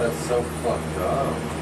That's so fucked up.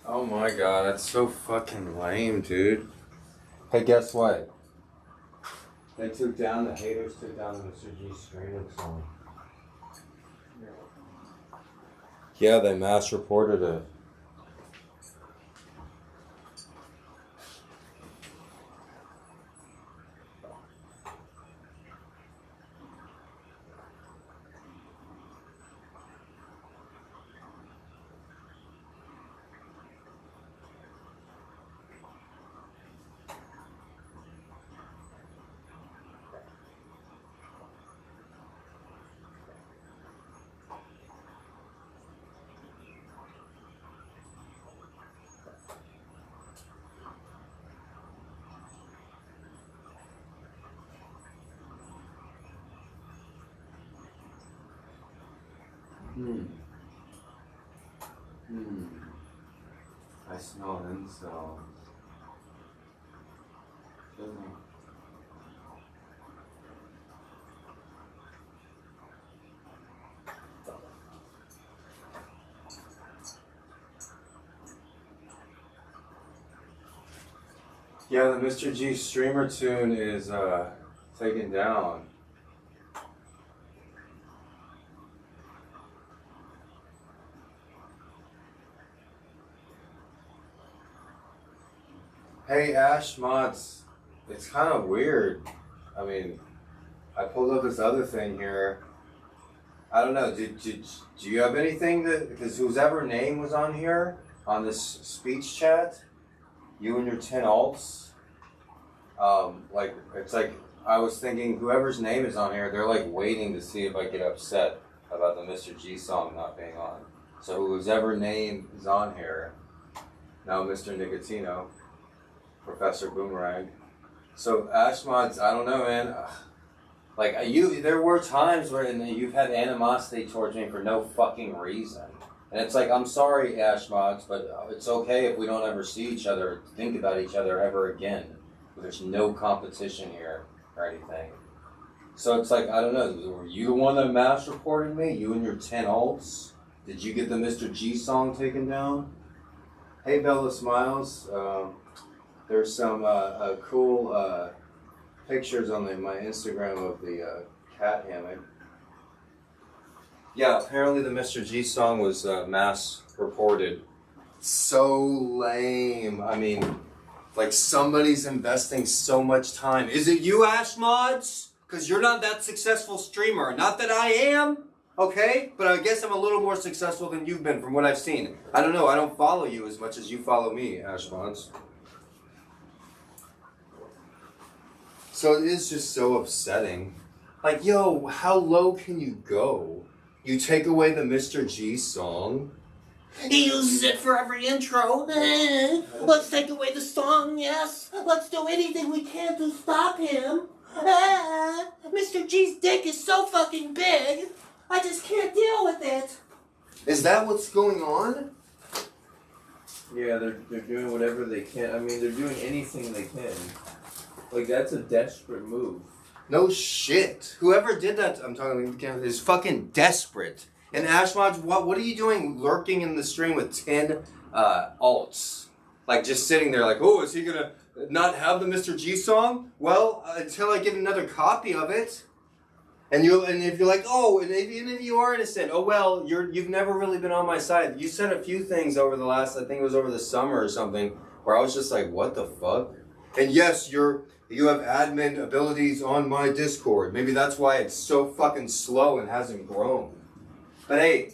Oh my god, that's so fucking lame, dude. Hey, guess what? The haters took down the Mr.G streaming song. Yeah, they mass reported it. I smell incels. Yeah, the Mr.G streamer tune is taken down. Hey Ash Mods, it's kind of weird. I mean, I pulled up this other thing here. I don't know, do you have anything that, because whoever name was on here, on this speech chat, you and your 10 alts, like, it's like, I was thinking whoever's name is on here, they're like waiting to see if I get upset about the Mr.G song not being on. So whoever name is on here, now Mr. Nicotino, Professor Boomerang. So Ash Mods, I don't know, man. Like there were times where you've had animosity towards me for no fucking reason, and it's like, I'm sorry, Ash Mods, but it's okay if we don't ever see each other, or think about each other ever again. There's no competition here or anything. So it's like, I don't know. Were you the one that mass reported me? You and your 10 alts? Did you get the Mr.G song taken down? Hey, Bella Smiles. There's some cool pictures on my Instagram of the cat hammock. Yeah, apparently the Mr.G song was mass reported. So lame. I mean, like, somebody's investing so much time. Is it you, Ash Mods? Because you're not that successful streamer. Not that I am, okay? But I guess I'm a little more successful than you've been from what I've seen. I don't know. I don't follow you as much as you follow me, Ash Mods. So it is just so upsetting. Like, yo, how low can you go? You take away the Mr.G song. He uses it for every intro. Let's take away the song, yes. Let's do anything we can to stop him. Mr. G's dick is so fucking big. I just can't deal with it. Is that what's going on? Yeah, they're doing whatever they can. I mean, they're doing anything they can. Like, that's a desperate move. No shit. Whoever did that, I'm talking about, is fucking desperate. And Ash Mods, what are you doing lurking in the stream with 10 alts? Like, just sitting there like, oh, is he gonna not have the Mr.G song? Well, until I get another copy of it. And if you're like, oh, and even if you are innocent, oh well, you've never really been on my side. You said a few things over the last, I think it was over the summer or something, where I was just like, what the fuck? And yes, you have admin abilities on my Discord. Maybe that's why it's so fucking slow and hasn't grown. But hey,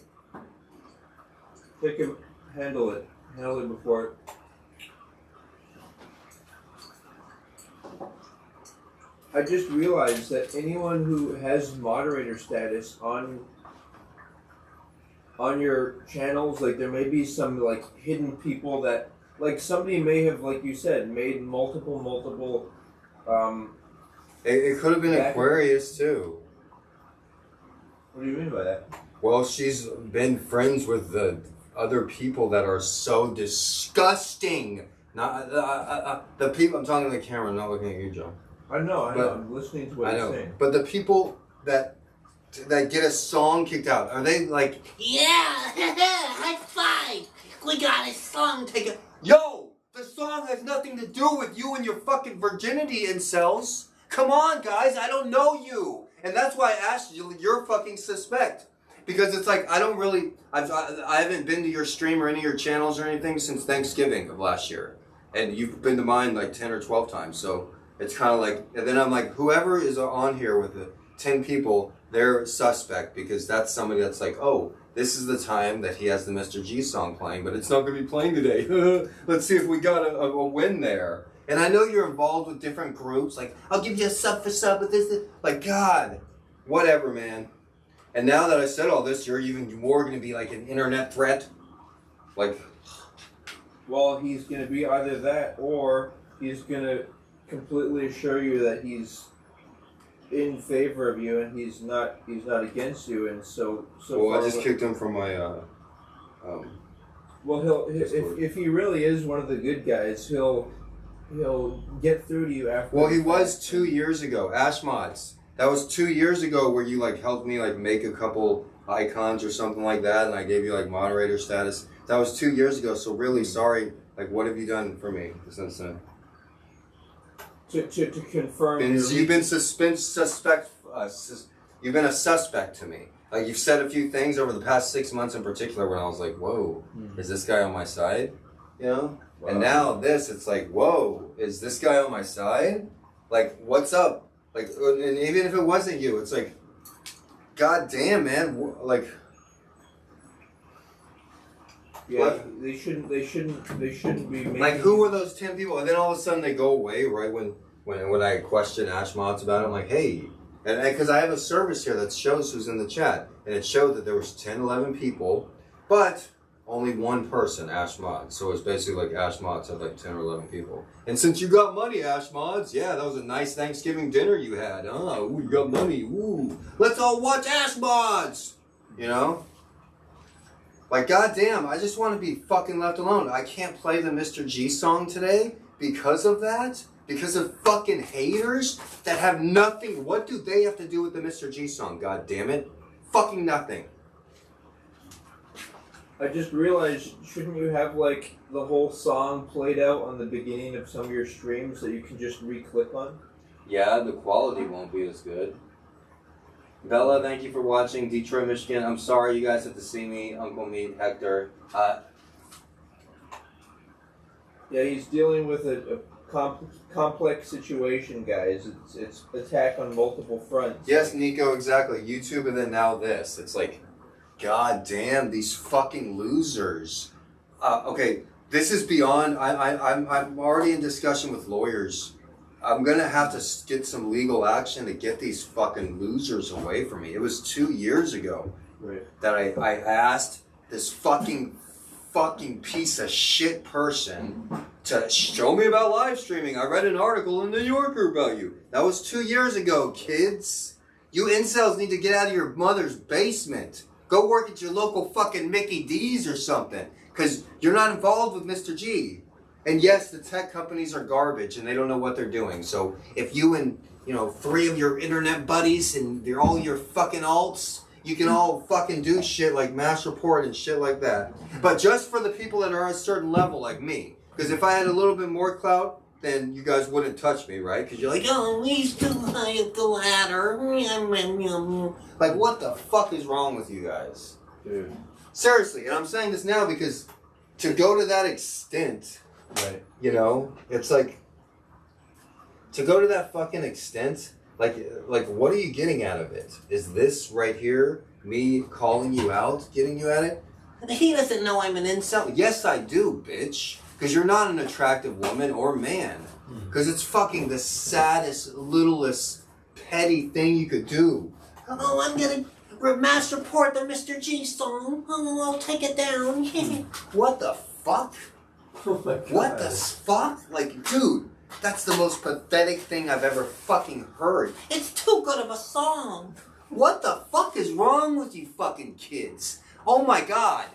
Handle it before it. I just realized that anyone who has moderator status on your channels, like, there may be some like hidden people that, like, somebody may have, like you said, made multiple it could have been Aquarius too. What do you mean by that? Well, she's been friends with the other people that are so disgusting. Not the people. I'm talking to the camera, not looking at you, Joe. I know. I'm listening to what you're saying. But the people that get a song kicked out, are they like? Yeah, high five. We got a song, take it. Yo, the song has nothing to do with you and your fucking virginity incels. Come on, guys, I don't know you. And that's why I asked you, you're fucking suspect. Because it's like, I haven't been to your stream or any of your channels or anything since Thanksgiving of last year. And you've been to mine like 10 or 12 times. So it's kind of like, and then I'm like, whoever is on here with the 10 people, they're suspect. Because that's somebody that's like, oh, this is the time that he has the Mr. G song playing, but it's not going to be playing today. Let's see if we got a win there. And I know you're involved with different groups. Like, I'll give you a sub for sub with this. Like, God, whatever, man. And now that I said all this, you're even more going to be like an internet threat. Like, well, he's going to be either that or he's going to completely assure you that he's in favor of you and he's not against you, and so well, I just kicked him from my well, if he really is one of the good guys, he'll get through to you after. Well, he was 2 years ago. Ash Mods. That was 2 years ago where you like helped me like make a couple icons or something like that, and I gave you like moderator status. That was 2 years ago. So really sorry. Like, what have you done for me since then? To confirm, You've been you've been a suspect to me. Like, you've said a few things over the past 6 months in particular when I was like, whoa, is this guy on my side? You know? Wow. And now it's like, whoa, is this guy on my side? Like, what's up? Like, and even if it wasn't you, it's like, God damn, man, like. Yeah, what? They shouldn't be making... Like, who were those 10 people? And then all of a sudden they go away right when I question Ash Mods about it. I'm like, hey, and because I have a service here that shows who's in the chat, and it showed that there was 10, 11 people, but only one person, Ash Mods. So it's basically like Ash Mods had like 10 or 11 people. And since you got money, Ash Mods, yeah, that was a nice Thanksgiving dinner you had. Ooh, you got money. Ooh, let's all watch Ash Mods. You know? Like, goddamn, I just want to be fucking left alone. I can't play the Mr. G song today because of that. Because of fucking haters that have nothing. What do they have to do with the Mr. G song? God damn it. Fucking nothing. I just realized, shouldn't you have like the whole song played out on the beginning of some of your streams that you can just re-click on? Yeah, the quality won't be as good. Bella, thank you for watching. Detroit, Michigan. I'm sorry you guys have to see me. Uncle Meat, Hector. Yeah, he's dealing with a complex situation, guys. It's attack on multiple fronts. Yes, Nico, exactly. YouTube and then now this. It's like, god damn, these fucking losers. Okay, this is beyond. I'm already in discussion with lawyers. I'm gonna have to get some legal action to get these fucking losers away from me. It was 2 years ago that I asked this fucking piece of shit person to show me about live streaming. I read an article in the New Yorker about you. That was 2 years ago, kids. You incels need to get out of your mother's basement. Go work at your local fucking Mickey D's or something. Because you're not involved with Mr. G. And yes, the tech companies are garbage and they don't know what they're doing. So if you and, 3 of your internet buddies and they're all your fucking alts, you can all fucking do shit like mass report and shit like that. But just for the people that are at a certain level like me. Because if I had a little bit more clout, then you guys wouldn't touch me, right? Because you're like, oh, he's too high up the ladder. Like, what the fuck is wrong with you guys? Dude. Seriously, and I'm saying this now because to go to that extent... Right. It's like, to go to that fucking extent, like what are you getting out of it? Is this right here, me calling you out, getting you at it? He doesn't know I'm an incel. Yes, I do, bitch. Because you're not an attractive woman or man. Because it's fucking the saddest, littlest, petty thing you could do. Oh, I'm gonna mass report the Mr. G song. Oh, I'll take it down. What the fuck? Oh my God. What the fuck? Like, dude, that's the most pathetic thing I've ever fucking heard. It's too good of a song. What the fuck is wrong with you fucking kids? Oh my God.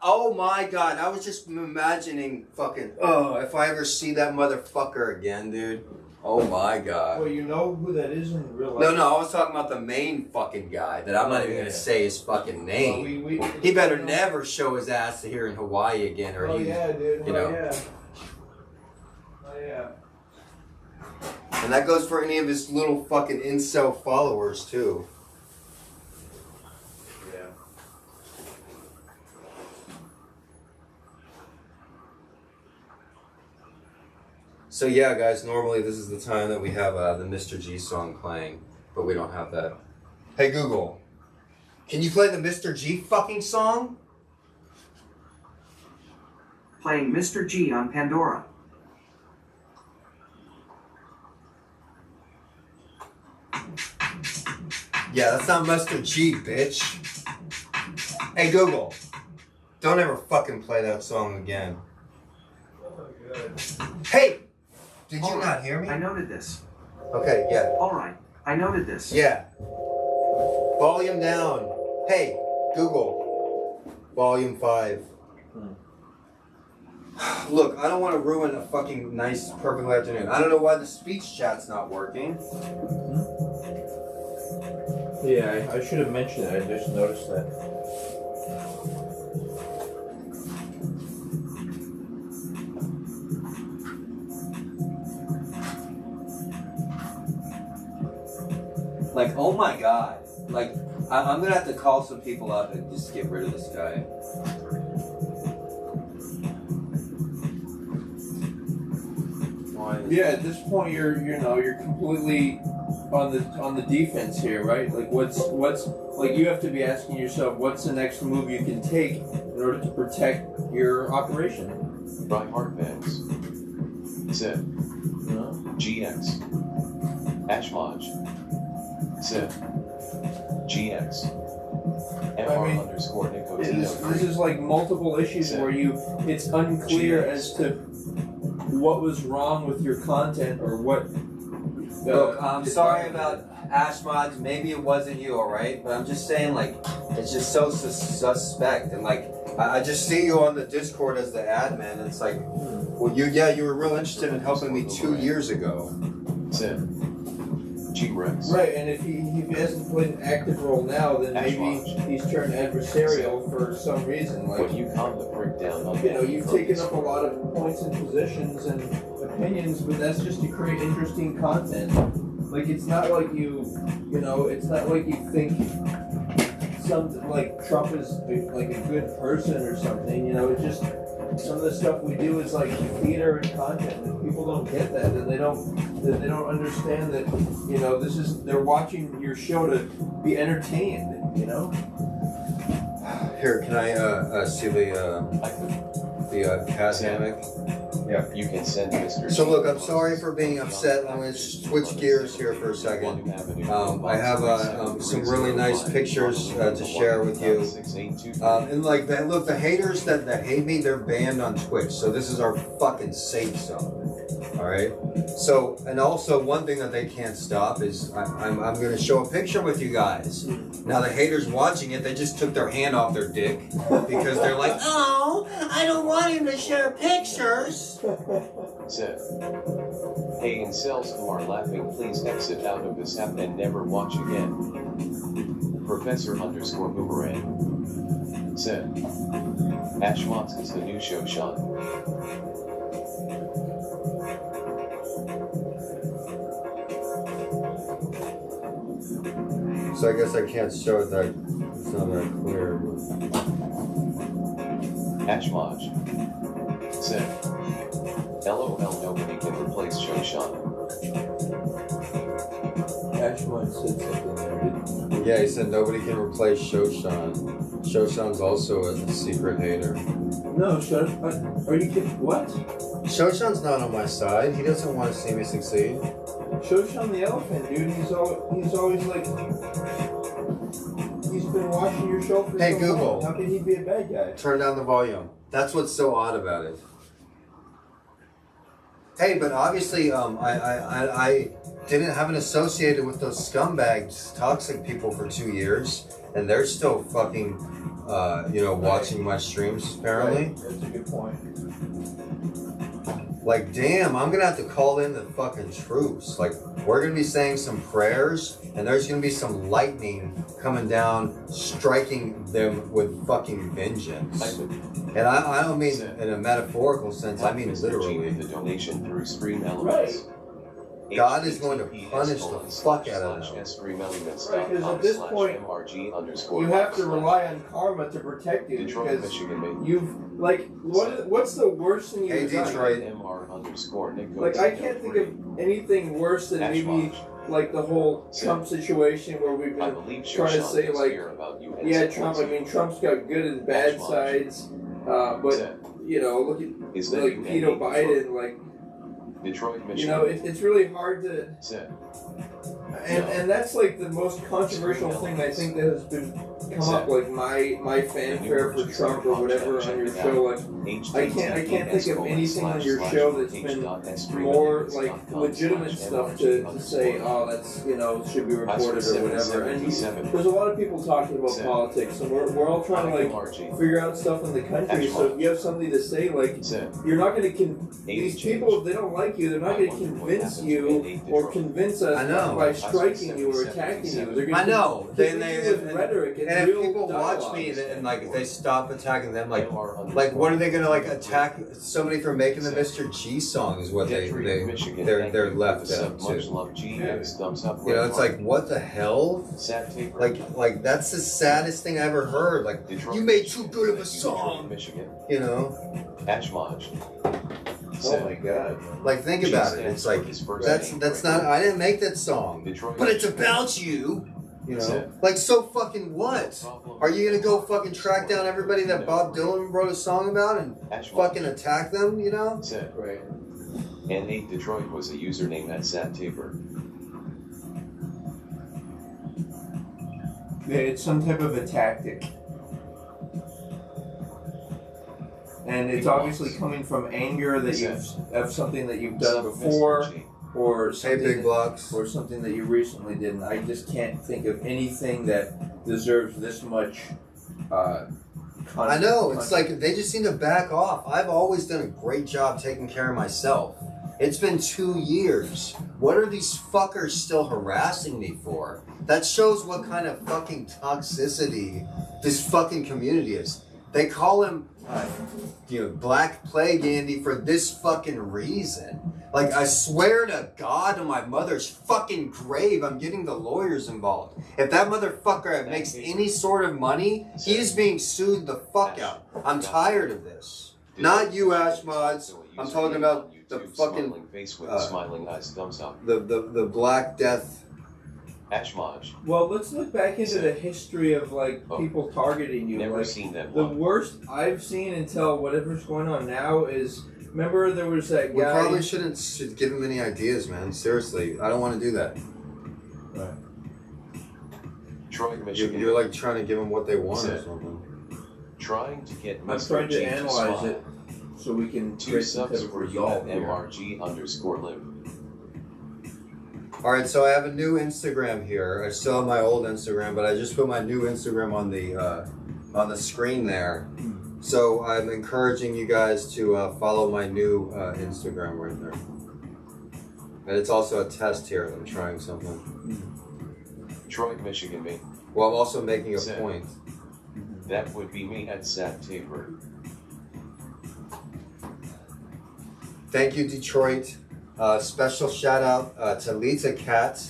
Oh my God. I was just imagining fucking, if I ever see that motherfucker again, dude. Oh my god. Well, you know who that is in real life? No, I was talking about the main fucking guy that I'm not even gonna say his fucking name. Well, he better never show his ass here in Hawaii again, or oh he's, yeah, dude. you know. Yeah. Oh yeah. And that goes for any of his little fucking incel followers too. Yeah. So yeah, guys, normally this is the time that we have the Mr.G song playing, but we don't have that. Hey Google, can you play the Mr.G fucking song? Playing Mr.G on Pandora. Yeah, that's not Mr.G, bitch. Hey Google, don't ever fucking play that song again. Oh my god. Hey! Did you All not hear me? I noted this. Okay, yeah. Alright, I noted this. Yeah. Volume down. Hey, Google. Volume 5. Look, I don't want to ruin a fucking nice, perfect afternoon. I don't know why the speech chat's not working. Yeah, I should have mentioned it. I just noticed that. Like, oh my god. Like, I'm gonna have to call some people up and just get rid of this guy. Yeah, at this point you're completely on the defense here, right? Like what's like you have to be asking yourself what's the next move you can take in order to protect your operation. Right heart bags. Zip. No? GX. Ashmodge. Zip. GX. MR I mean, underscore Nico this is like multiple issues where it's unclear as to what was wrong with your content or what. Look, I'm sorry about Ashmod. Maybe it wasn't you, alright? But I'm just saying, like, it's just so suspect. And, like, I just see you on the Discord as the admin. And it's like, well, you were real interested in helping me 2 years ago. Zip. G-Rex. Right, and if he hasn't played an active role now, then maybe he's turned adversarial for some reason. Like, What you call the breakdown on you know, you've taken up a lot of points and positions and opinions, but that's just to create interesting content. Like, it's not like it's not like you think something like Trump is like a good person or something. You know, it's just some of the stuff we do is like theater and content. And if people don't get that, then they don't understand that. You know, they're watching your show to be entertained. You know. Here, can I see the cat hammock? Yeah. You can send Mr. So look, I'm sorry for being upset. I'm going to switch gears here for a second. I have some really nice pictures to share with you. And like, look, the haters that hate me, they're banned on Twitch. So this is our fucking safe zone. All right. So, and also one thing that they can't stop is I'm going to show a picture with you guys. Now the haters watching it, they just took their hand off their dick because they're like, Oh, I don't want him to share pictures. Zip. Hey, incels who are laughing, please exit out of this app and never watch again. Professor underscore Boomerang. Zip. Ashmots is the new show, Sean. So I guess I can't show it that it's not that clear. Ashmodge. Zip. LOL, nobody can replace Shoshan. Ashmon said something there, didn't he? Yeah, he said nobody can replace Shoshan. Shoshan's also a secret hater. No, shut up. Are you kidding? What? Shoshan's not on my side. He doesn't want to see me succeed. Shoshan the elephant, dude. He's always like. He's been watching your show for Hey, so Google. long. How can he be a bad guy? Turn down the volume. That's what's so odd about it. Hey, but obviously, I didn't have an associated with those scumbags, toxic people for 2 years, and they're still fucking, watching my streams apparently. Right. That's a good point. Like, damn, I'm gonna have to call in the fucking troops. Like, we're gonna be saying some prayers, and there's gonna be some lightning coming down, striking them with fucking vengeance. And I don't mean in a metaphorical sense, I mean literally. The donation through Stream Elements. God is going to punish the fuck out of them. Right, because at this point, you have to rely on karma to protect you. Detroit, because Michigan, you've, like, what's the worst thing you've done? Detroit. Like, I can't think of anything worse than maybe, like, the whole Trump situation where we've been trying to say, like, yeah, Trump, I mean, Trump's got good and bad sides, but, you know, look at, like, Peter Biden, like, Detroit, Michigan. you know, it's really hard to, and that's like the most controversial thing I think that has been come up, like my fanfare for Trump or whatever on your show. Like I can't think of anything on your show that's been more like legitimate stuff to say, oh, that's, you know, should be reported or whatever. And there's a lot of people talking about politics, and we're all trying to like figure out stuff in the country. So if you have something to say, like, you're not going to these people, if they don't like you, they're not going to convince you or convince us by striking you or attacking you. They're I know. Then they with rhetoric and if real people watch me and like if they stop attacking them, like what are they gonna like attack somebody for making the Mr.G song is what they're left out to. You know, it's like, what the hell? Like that's the saddest thing I ever heard. Like, you made too good of a song. You know? Oh my god. Like, think about it. It's like that's not, I didn't make that song. But it's about you. You know? Like, so fucking what? Are you gonna go fucking track down everybody that Bob Dylan wrote a song about and fucking attack them, you know? Right. N8 Detroit was a username at SatTaper. Yeah, it's some type of a tactic. And it's obviously coming from anger that you've of something that you've done before, or something, Big blocks, or something that you recently did. And I just can't think of anything that deserves this much. I know, it's like they just seem to back off. I've always done a great job taking care of myself. It's been 2 years. What are these fuckers still harassing me for? That shows what kind of fucking toxicity this fucking community is. They call him, Black Plague Andy for this fucking reason. Like, I swear to God on my mother's fucking grave, I'm getting the lawyers involved. If that motherfucker makes any sort of money, he is being sued the fuck out. I'm tired of this. Not you, Ash Mods. I'm talking about the fucking, the Black Death. Ashmaj. Well, let's look back into the history of like people targeting you. Never like, seen that the one. worst I've seen until whatever's going on now is, remember there was that guy. We probably shouldn't give him any ideas, man. Seriously, I don't want to do that. Right. Detroit, Michigan. You're like trying to give them what they want or something. Trying to get I'm trying to analyze it so we can 2 subs for for you at MRG_live. Alright, so I have a new Instagram here. I still have my old Instagram, but I just put my new Instagram on the screen there. So I'm encouraging you guys to follow my new Instagram right there. And it's also a test here. I'm trying something. Detroit, Michigan, me. Well, I'm also making a point. That would be me at SatTaper. Thank you, Detroit. Special shout out to Lita Cat,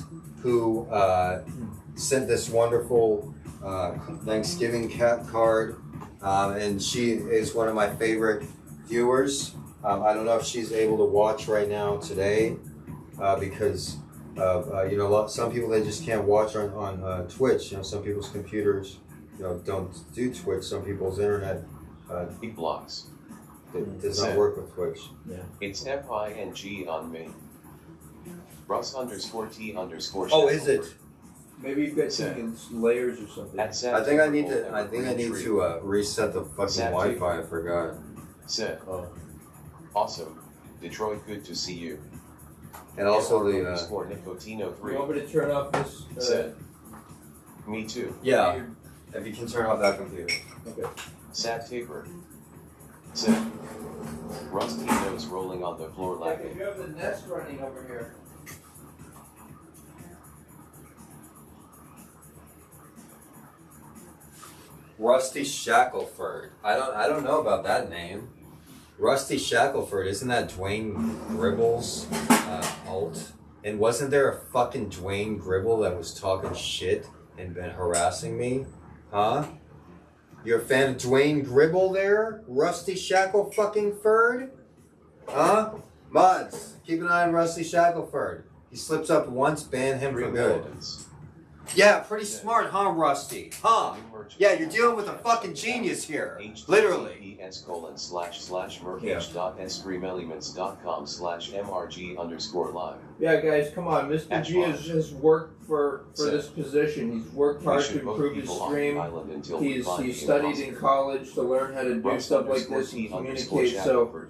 who sent this wonderful Thanksgiving cat card, and she is one of my favorite viewers. I don't know if she's able to watch right now today because some people, they just can't watch on Twitch. You know, some people's computers don't do Twitch. Some people's internet He blocks. it does not work with Twitch. Yeah. It's FING on me. Russ_T_. Oh, is it? Maybe you've got some layers or something. At I think I need to reset the fucking Wi-Fi. I forgot. Set. Oh. Awesome. Detroit, good to see you. And also the Nicotino 3. You want me to turn off this? Set. Me too. yeah. If you can turn off that computer. Okay. SatTaper. Set. Rusty knows was rolling on the floor Like, laughing. you have the nest running over here. Rusty Shackelford. I don't know about that name. Rusty Shackelford, isn't that Dwayne Gribble's alt? And wasn't there a fucking Dwayne Gribble that was talking shit and been harassing me? Huh? You're a fan of Dwayne Gribble there? Rusty Shackelford? Huh? Mods, keep an eye on Rusty Shackelford. He slips up once, ban him for good. Yeah, pretty smart, huh, Rusty? Huh? Yeah, you're dealing with a fucking genius here. Literally. https://merch.com/streamelements.com/mrg_live. Yeah, guys, come on. Mr. G has worked for this position. He's worked hard to improve his stream. He's studied in college to learn how to do stuff like this and communicate. So,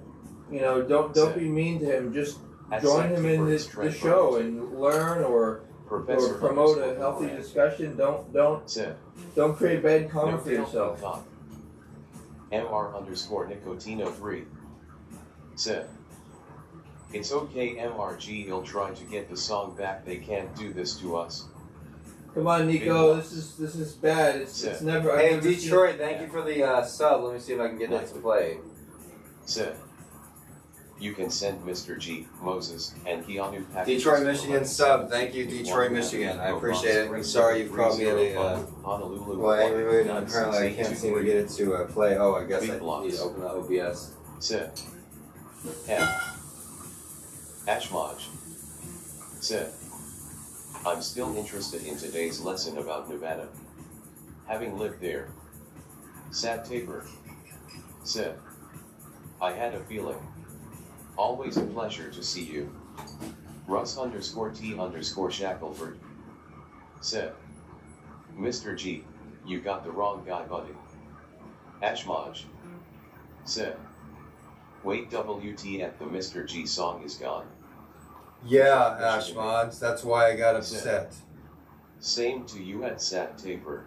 you know, don't be mean to him. Just join him in the show and learn or promote a healthy discussion. Don't create bad karma for yourself. MR_Nicotino3 said, "It's okay, MRG. He'll try to get the song back. They can't do this to us." Come on, Nico. This is bad. It's never. Hey, I've never Detroit, thank you for the sub. Let me see if I can get that to play. Said, "You can send Mr. G, Moses, and Keanu packages." Detroit, Michigan sub. Thank you, Detroit, Michigan. I appreciate it. I'm sorry you've caught me at a. Honolulu. Well, anyway, apparently I can't seem to get it to play. Oh, I guess I need to open the OBS. Said, F. Ashmaj. Said, "I'm still interested in today's lesson about Nevada. Having lived there." Sad Taper. Said, "I had a feeling. Always a pleasure to see you." Russ_T_Shackelford. Said, "Mr. G, you got the wrong guy, buddy." Ashmaj. Said, "Wait, WTF, the Mr. G song is gone." Yeah, Ashmods. That's why I got upset. Same to you at Sad Taper.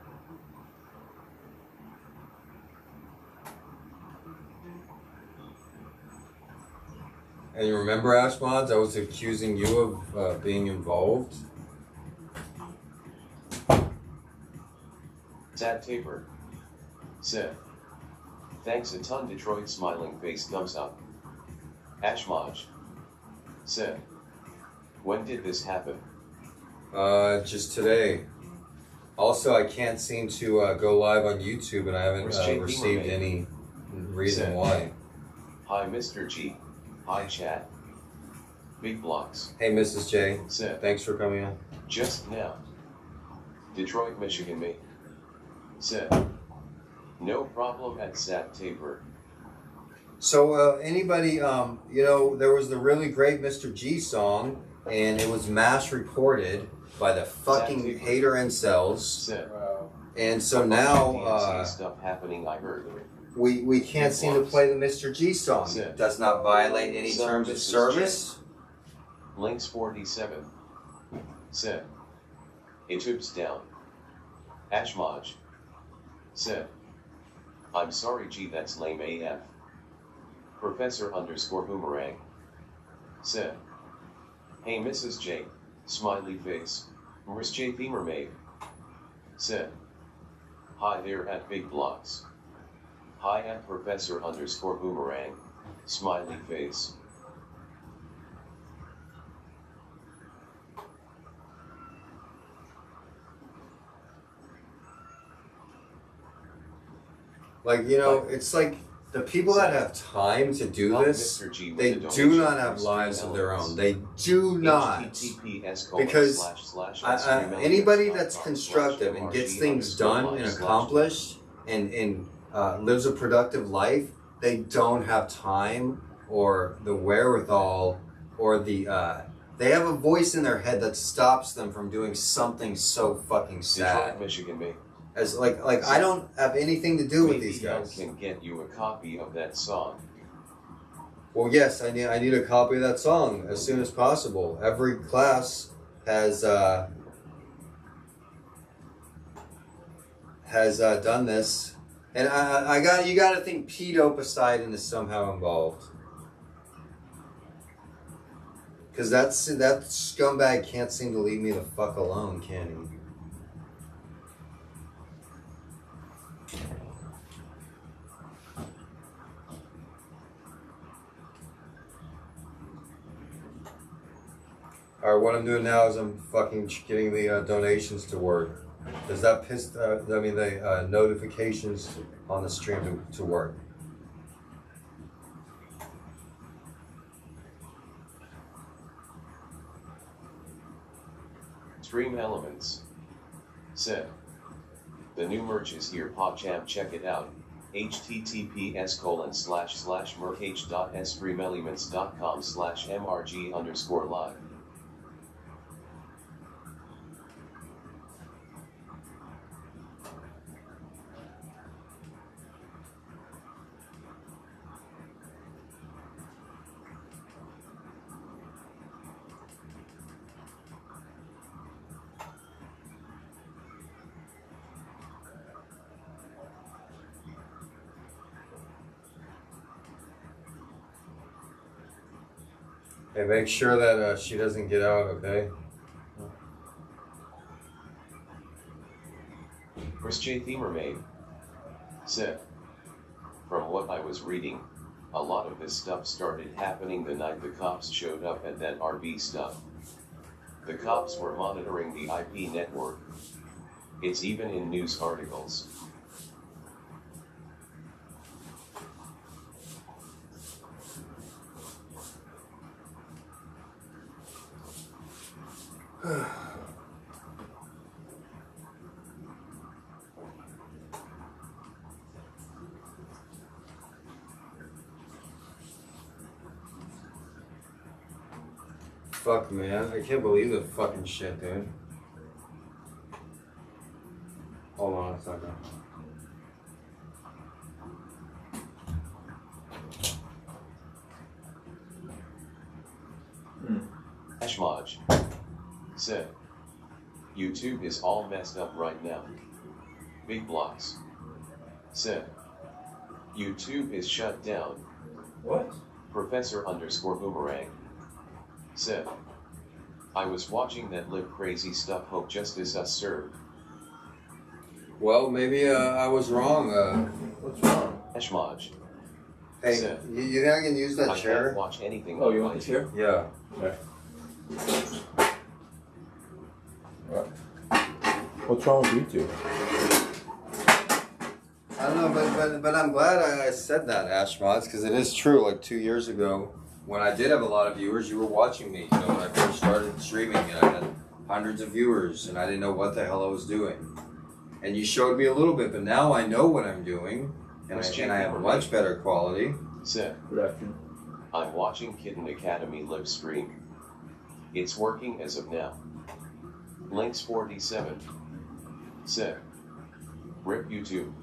And you remember, Ashmods, I was accusing you of being involved? Sad Taper. Said, "Thanks a ton, Detroit, smiling face, thumbs up." Ashmaj. Said, "When did this happen?" Just today. Also, I can't seem to go live on YouTube, and I haven't received any reason why. Hi, Mr. G. Hi, chat. Big blocks. Hey, Mrs. J. Said, Thanks for coming in. "Just now. Detroit, Michigan, me." Said, "No problem at Sad Taper." So, anybody, you know, there was the really great Mr. G song, and it was mass reported by the fucking hater incels. Said, And so now, DNC stuff happening, I heard. we can't seem to play the Mr. G song. It does not violate any terms of service. Links 47. Said, "YouTube's down." Ashmaj. Said, "I'm sorry, G, that's lame AF." Professor_Boomerang. Said, "Hey, Mrs. J, smiley face, Miss J Beamer Maeve." Said, "Hi there at Big Blocks. Hi at Professor_Boomerang, smiley face." Like, you know, it's like the people that have time to do this, they do not have lives of their own. They do not. Because anybody that's constructive and gets things done and accomplished and lives a productive life, they don't have time or the wherewithal or the they have a voice in their head that stops them from doing something so fucking sad. Detroit, Michigan, me. As like I don't have anything to do with these guys. Maybe I can get you a copy of that song. Well, yes, I need a copy of that song as soon as possible. Every class has done this, and you got to think Pete Opicide is somehow involved. Because that scumbag can't seem to leave me the fuck alone, can he? Alright, what I'm doing now is I'm fucking getting the donations to work. Does that piss, the notifications on the stream to work? Stream Elements said, the new merch is here, PogChamp, check it out. https://merch.streamelements.com/mrg_live. Hey, make sure that she doesn't get out, okay? Chris J. Themermaid said, from what I was reading, a lot of this stuff started happening the night the cops showed up at that RV stuff. The cops were monitoring the IP network. It's even in news articles. Fuck, man. I can't believe the fucking shit, dude. Hold on a second. Ashmaj said, YouTube is all messed up right now. Big Blocks said, YouTube is shut down. What? Professor_Boomerang said, I was watching that lip crazy stuff, hope justice us served. Well, maybe I was wrong. What's wrong? Ashmaj Hey, said, you think I can use that I chair? can't watch anything. Oh, on you my want the chair? Yeah. Okay. What's wrong with YouTube? I don't know, but I'm glad I said that, Ashmods, because it is true. Like 2 years ago, when I did have a lot of viewers, you were watching me. You know, when I first started streaming, and I had hundreds of viewers, and I didn't know what the hell I was doing. And you showed me a little bit, but now I know what I'm doing, and I have a much better quality. Said, Good afternoon. I'm watching Kitten Academy live stream. It's working as of now. Links 47 said, rip YouTube.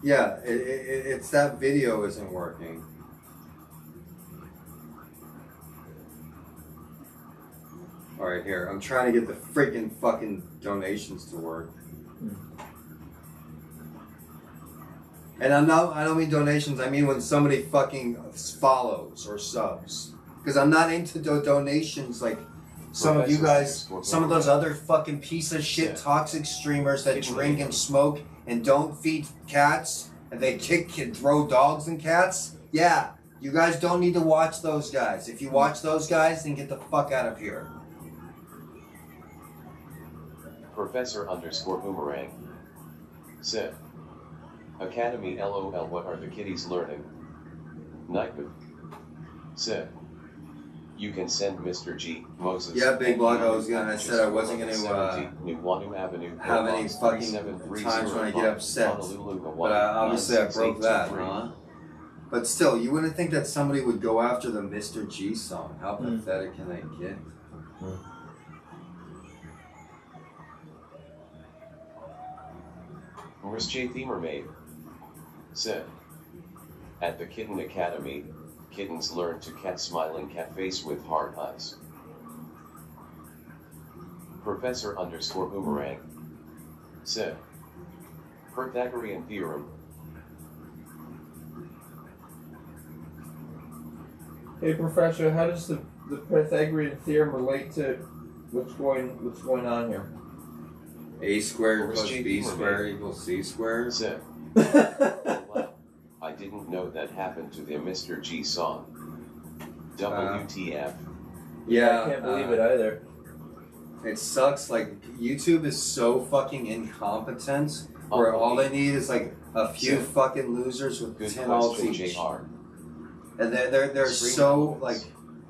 Yeah, it's that video isn't working. All right, here. I'm trying to get the freaking fucking donations to work. And I don't mean donations, I mean when somebody fucking follows or subs. Because I'm not into donations like some of you guys, some of those other fucking piece of shit toxic streamers that drink and smoke and don't feed cats and they kick and throw dogs and cats. Yeah, you guys don't need to watch those guys. If you watch those guys, then get the fuck out of here. Professor_Boomerang said, Academy LOL, what are the kiddies learning? Nightwood said, you can send Mr.G, Moses. Yeah, Big Block, I said I wasn't going to Nuwanu Avenue, have any fucking times when I get upset. But obviously I broke that, huh? But still, you wouldn't think that somebody would go after the Mr.G song. How pathetic can they get? Chris J. Themermaid said, at the Kitten Academy, kittens learn to cat smiling cat face with hard eyes. Professor_Boomerang said, Pythagorean theorem Hey, Professor, how does the Pythagorean theorem relate to what's going on here? A squared Where's plus JP B Mermaid? squared equals C squared. Sip. Wow. I didn't know that happened to the Mr. G song. WTF. Yeah, I can't believe it either. it sucks. Like YouTube is so fucking incompetent, where all they need is like a few Sip. fucking losers with Good 10 alts question, each, JR. and they're Screen so moments. like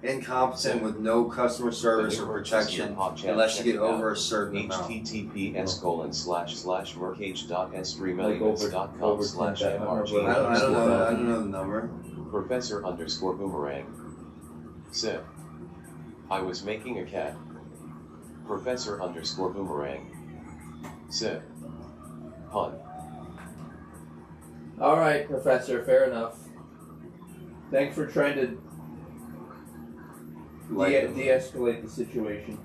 incompetent with no customer service or protection unless you get over a certain amount. https://mercage.s3millions.com/mrg. I don't know the number. Professor_boomerang. Sip. I was making a cat. Professor_boomerang. Sip. Pun. All right, Professor. Fair enough. Thanks for trying to de-escalate the situation.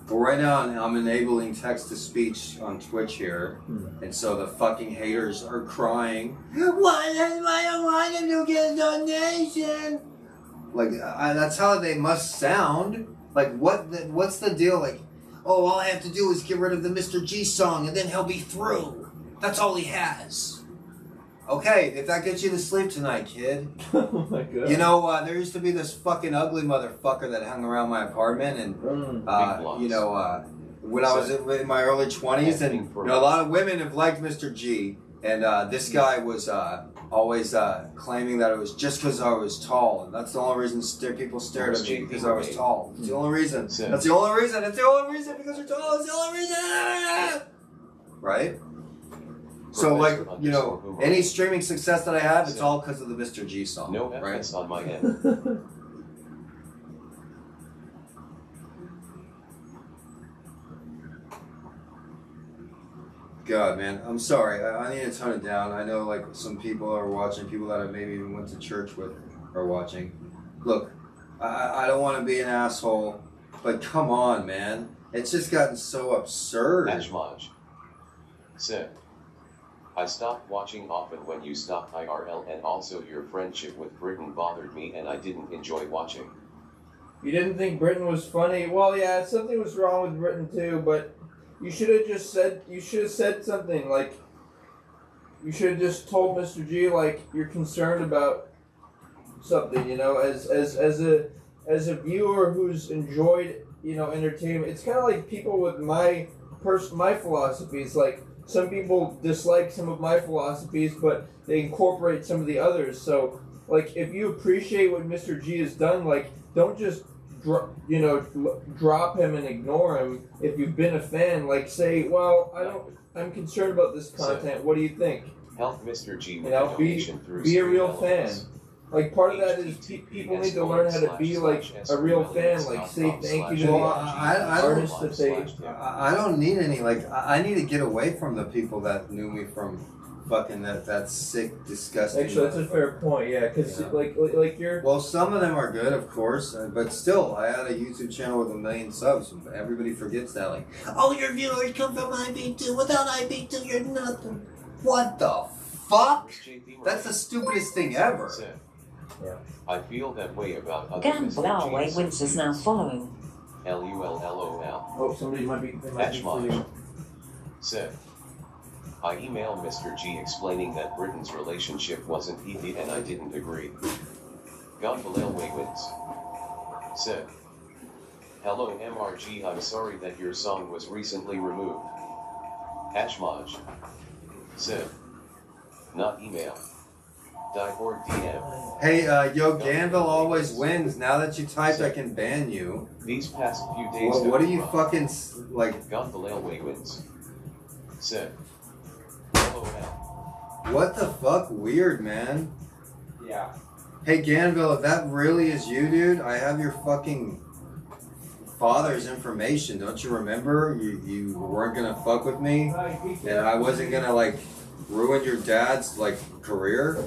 But right now, I'm enabling text to speech on Twitch here, and so the fucking haters are crying. Why don't want him to get a donation? Like that's how they must sound. Like what's the deal? Like, oh, all I have to do is get rid of the Mr. G song, and then he'll be through. That's all he has. Okay, if that gets you to sleep tonight, kid. Oh my god. You know, there used to be this fucking ugly motherfucker that hung around my apartment, and when I was in my early 20s, and a lot of women have liked Mr. G, and this guy was always claiming that it was just because I was tall, and that's the only reason people stared at me, because I was tall. It's the only reason. That's the only reason. It's the only reason, because you're tall. It's the only reason. Right? So, like, you know, any streaming success that I have, it's all because of the Mr. G song. No right? FS on my end. God, man, I'm sorry. I need to tone it down. I know, like, some people are watching, people that I maybe even went to church with are watching. Look, I don't want to be an asshole, but come on, man. It's just gotten so absurd. Ashmaj. Sip. I stopped watching often when you stopped IRL, and also your friendship with Britain bothered me and I didn't enjoy watching. You didn't think Britain was funny? Well, yeah, something was wrong with Britain too, but you should have said something, like, you should have just told Mr. G, like, you're concerned about something, you know, as a viewer who's enjoyed, you know, entertainment. It's kind of like people with my philosophies, like, some people dislike some of my philosophies, but they incorporate some of the others. So, like, if you appreciate what Mr. G has done, like, don't just, drop him and ignore him. If you've been a fan, like, say, well, I'm concerned about this content. What do you think? Help Mr. G with You know, the donation through be a real Screen fan. Elements. Like, part of that is people need to learn how to be like a real fan. Like, say thank you to the artists that they. I don't need any, like, I need to get away from the people that knew me from fucking that sick, disgusting. Actually, that's a fair point. Yeah, because like you're. Well, some of them are good, of course, but still, I had a YouTube channel with 1 million subs. Everybody forgets that. Like, oh, your viewers come from IP2. Without IP2, you're nothing. What the fuck? That's the stupidest thing ever. Yeah. I feel that way about other Gamble Mr. Wins is now following. LULLOL. Oh, somebody might be for you. Sip. I emailed Mr. G explaining that Britain's relationship wasn't healthy and I didn't agree. Gonzo wins. Sip. Hello MRG, I'm sorry that your song was recently removed. Ashmaj. Sip. Not email. Diehord DM. Hey, yo, Ganville always wins. Now that you typed, I can ban you. These past few days. Well, what are you fucking, like... Gonzo wins. Sip. LOL. What the fuck? Weird, man. Yeah. Hey, Ganville, if that really is you, dude, I have your fucking father's information. Don't you remember? You weren't gonna fuck with me, and I wasn't gonna, like, ruin your dad's, like, career.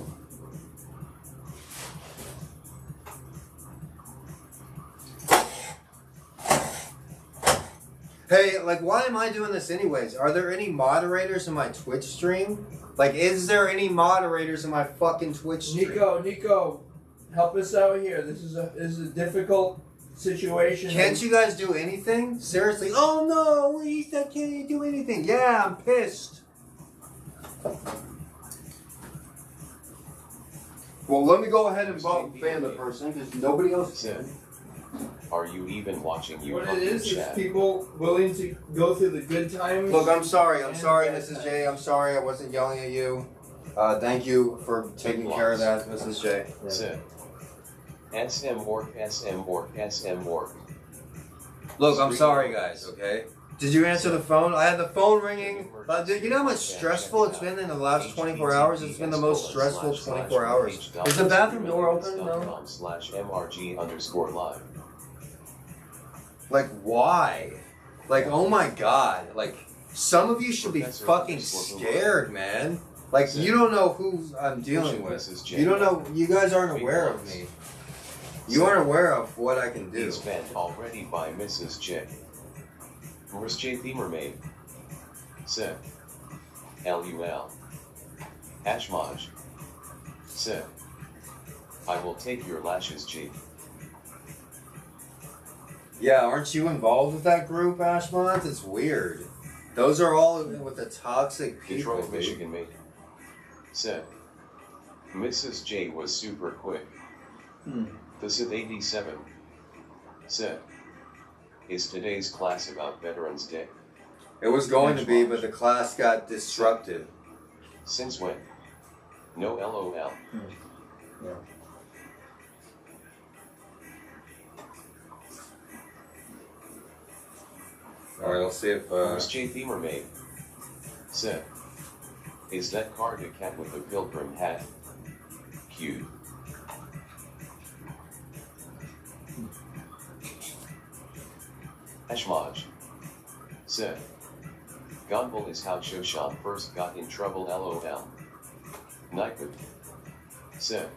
Hey, like, why am I doing this anyways? Are there any moderators in my Twitch stream? Like, is there any moderators in my fucking Twitch stream? Nico, help us out here. This is a difficult situation. Can't you guys do anything? Seriously? Oh no, he said can't you do anything? Yeah, I'm pissed. Well, let me go ahead and ban the person because nobody else can. Are you even watching you? What it is people willing to go through the good times. Look, I'm sorry, Mrs. J. I'm sorry, I wasn't yelling at you. Thank you for taking care of that, Mrs. J. Sid. SM work, SM work, SM work. Look, I'm sorry, guys. Okay. Did you answer the phone? I had the phone ringing. You know how much stressful it's been in the last 24 hours? It's been the most stressful 24 hours. Is the bathroom door open? No. /MRG_live. Like, why? Like, oh my god. Like, some of you should be fucking scared, man. Like, you don't know who I'm dealing with. You don't know. You guys aren't aware of me. You aren't aware of what I can do. He's banned already by Mrs. J. Where's JP Mermaid? Sid. LUL. Ashmaj. Sid. I will take your lashes, G. Yeah, aren't you involved with that group, Ashmont? It's weird. Those are all with the toxic people. Detroit, Michigan mate. Sid. Mrs. J was super quick. The Sid 87. Sid. Is today's class about Veterans Day? It was going to be, but the class got disrupted. Since when? No LOL. Yeah. Alright, let's see if Where's JP Mermaid? Sid. Is that card a cat with a pilgrim hat? Cute. Ashmaj. Sid. Gonbol is how Shoshan first got in trouble, LOL. Nightwood. Sid.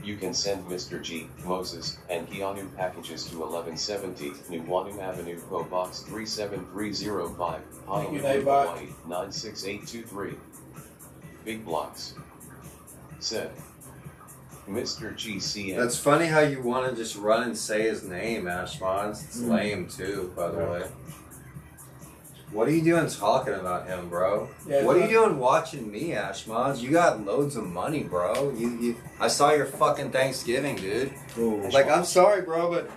You can send Mr. G, Moses, and Keanu packages to 1170 New Wanu Avenue, PO Box 37305, Honolulu, Hawaii 96823. Big blocks. Sid. Mr. GCN. That's funny how you want to just run and say his name, Ashmons. It's lame too, by the way. What are you doing talking about him, bro? Yeah, what are you doing watching me, Ashmons? You got loads of money, bro. I saw your fucking Thanksgiving, dude. Ooh. Like, I'm sorry, bro, but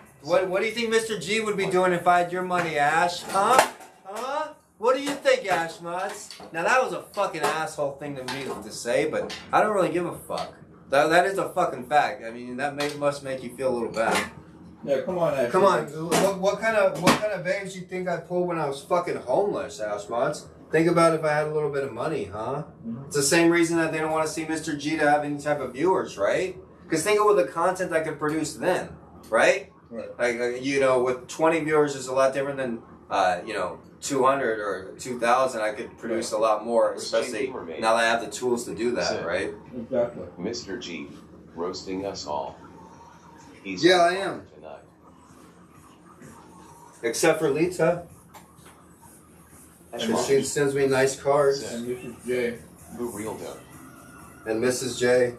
what do you think Mr. G would be doing if I had your money, Ash? Huh? Huh? What do you think, Ashmons? Now, that was a fucking asshole thing to me to say, but I don't really give a fuck. That is a fucking fact. I mean, that must make you feel a little bad. Yeah, come on, Ash. Come on. What kind of babes you think I pulled when I was fucking homeless, Ashmons? Think about if I had a little bit of money, huh? It's the same reason that they don't want to see Mr. G to have any type of viewers, right? Because think of the content I could produce then, right? Like, with 20 viewers is a lot different than, 200 or 2,000. I could produce a lot more, especially now that I have the tools to do that, right? Exactly. Mr. G, roasting us all. Yeah, I am. Tonight. Except for Lita. And she sends me nice cards. And Mrs. J. Who real though? And Mrs. J.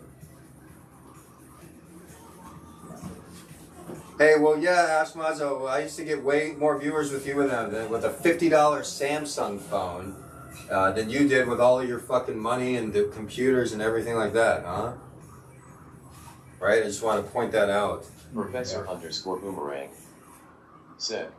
Hey, well, yeah, Ashmazo, I used to get way more viewers with you with a $50 Samsung phone than you did with all of your fucking money and the computers and everything like that, huh? Right? I just want to point that out. Professor_Boomerang said,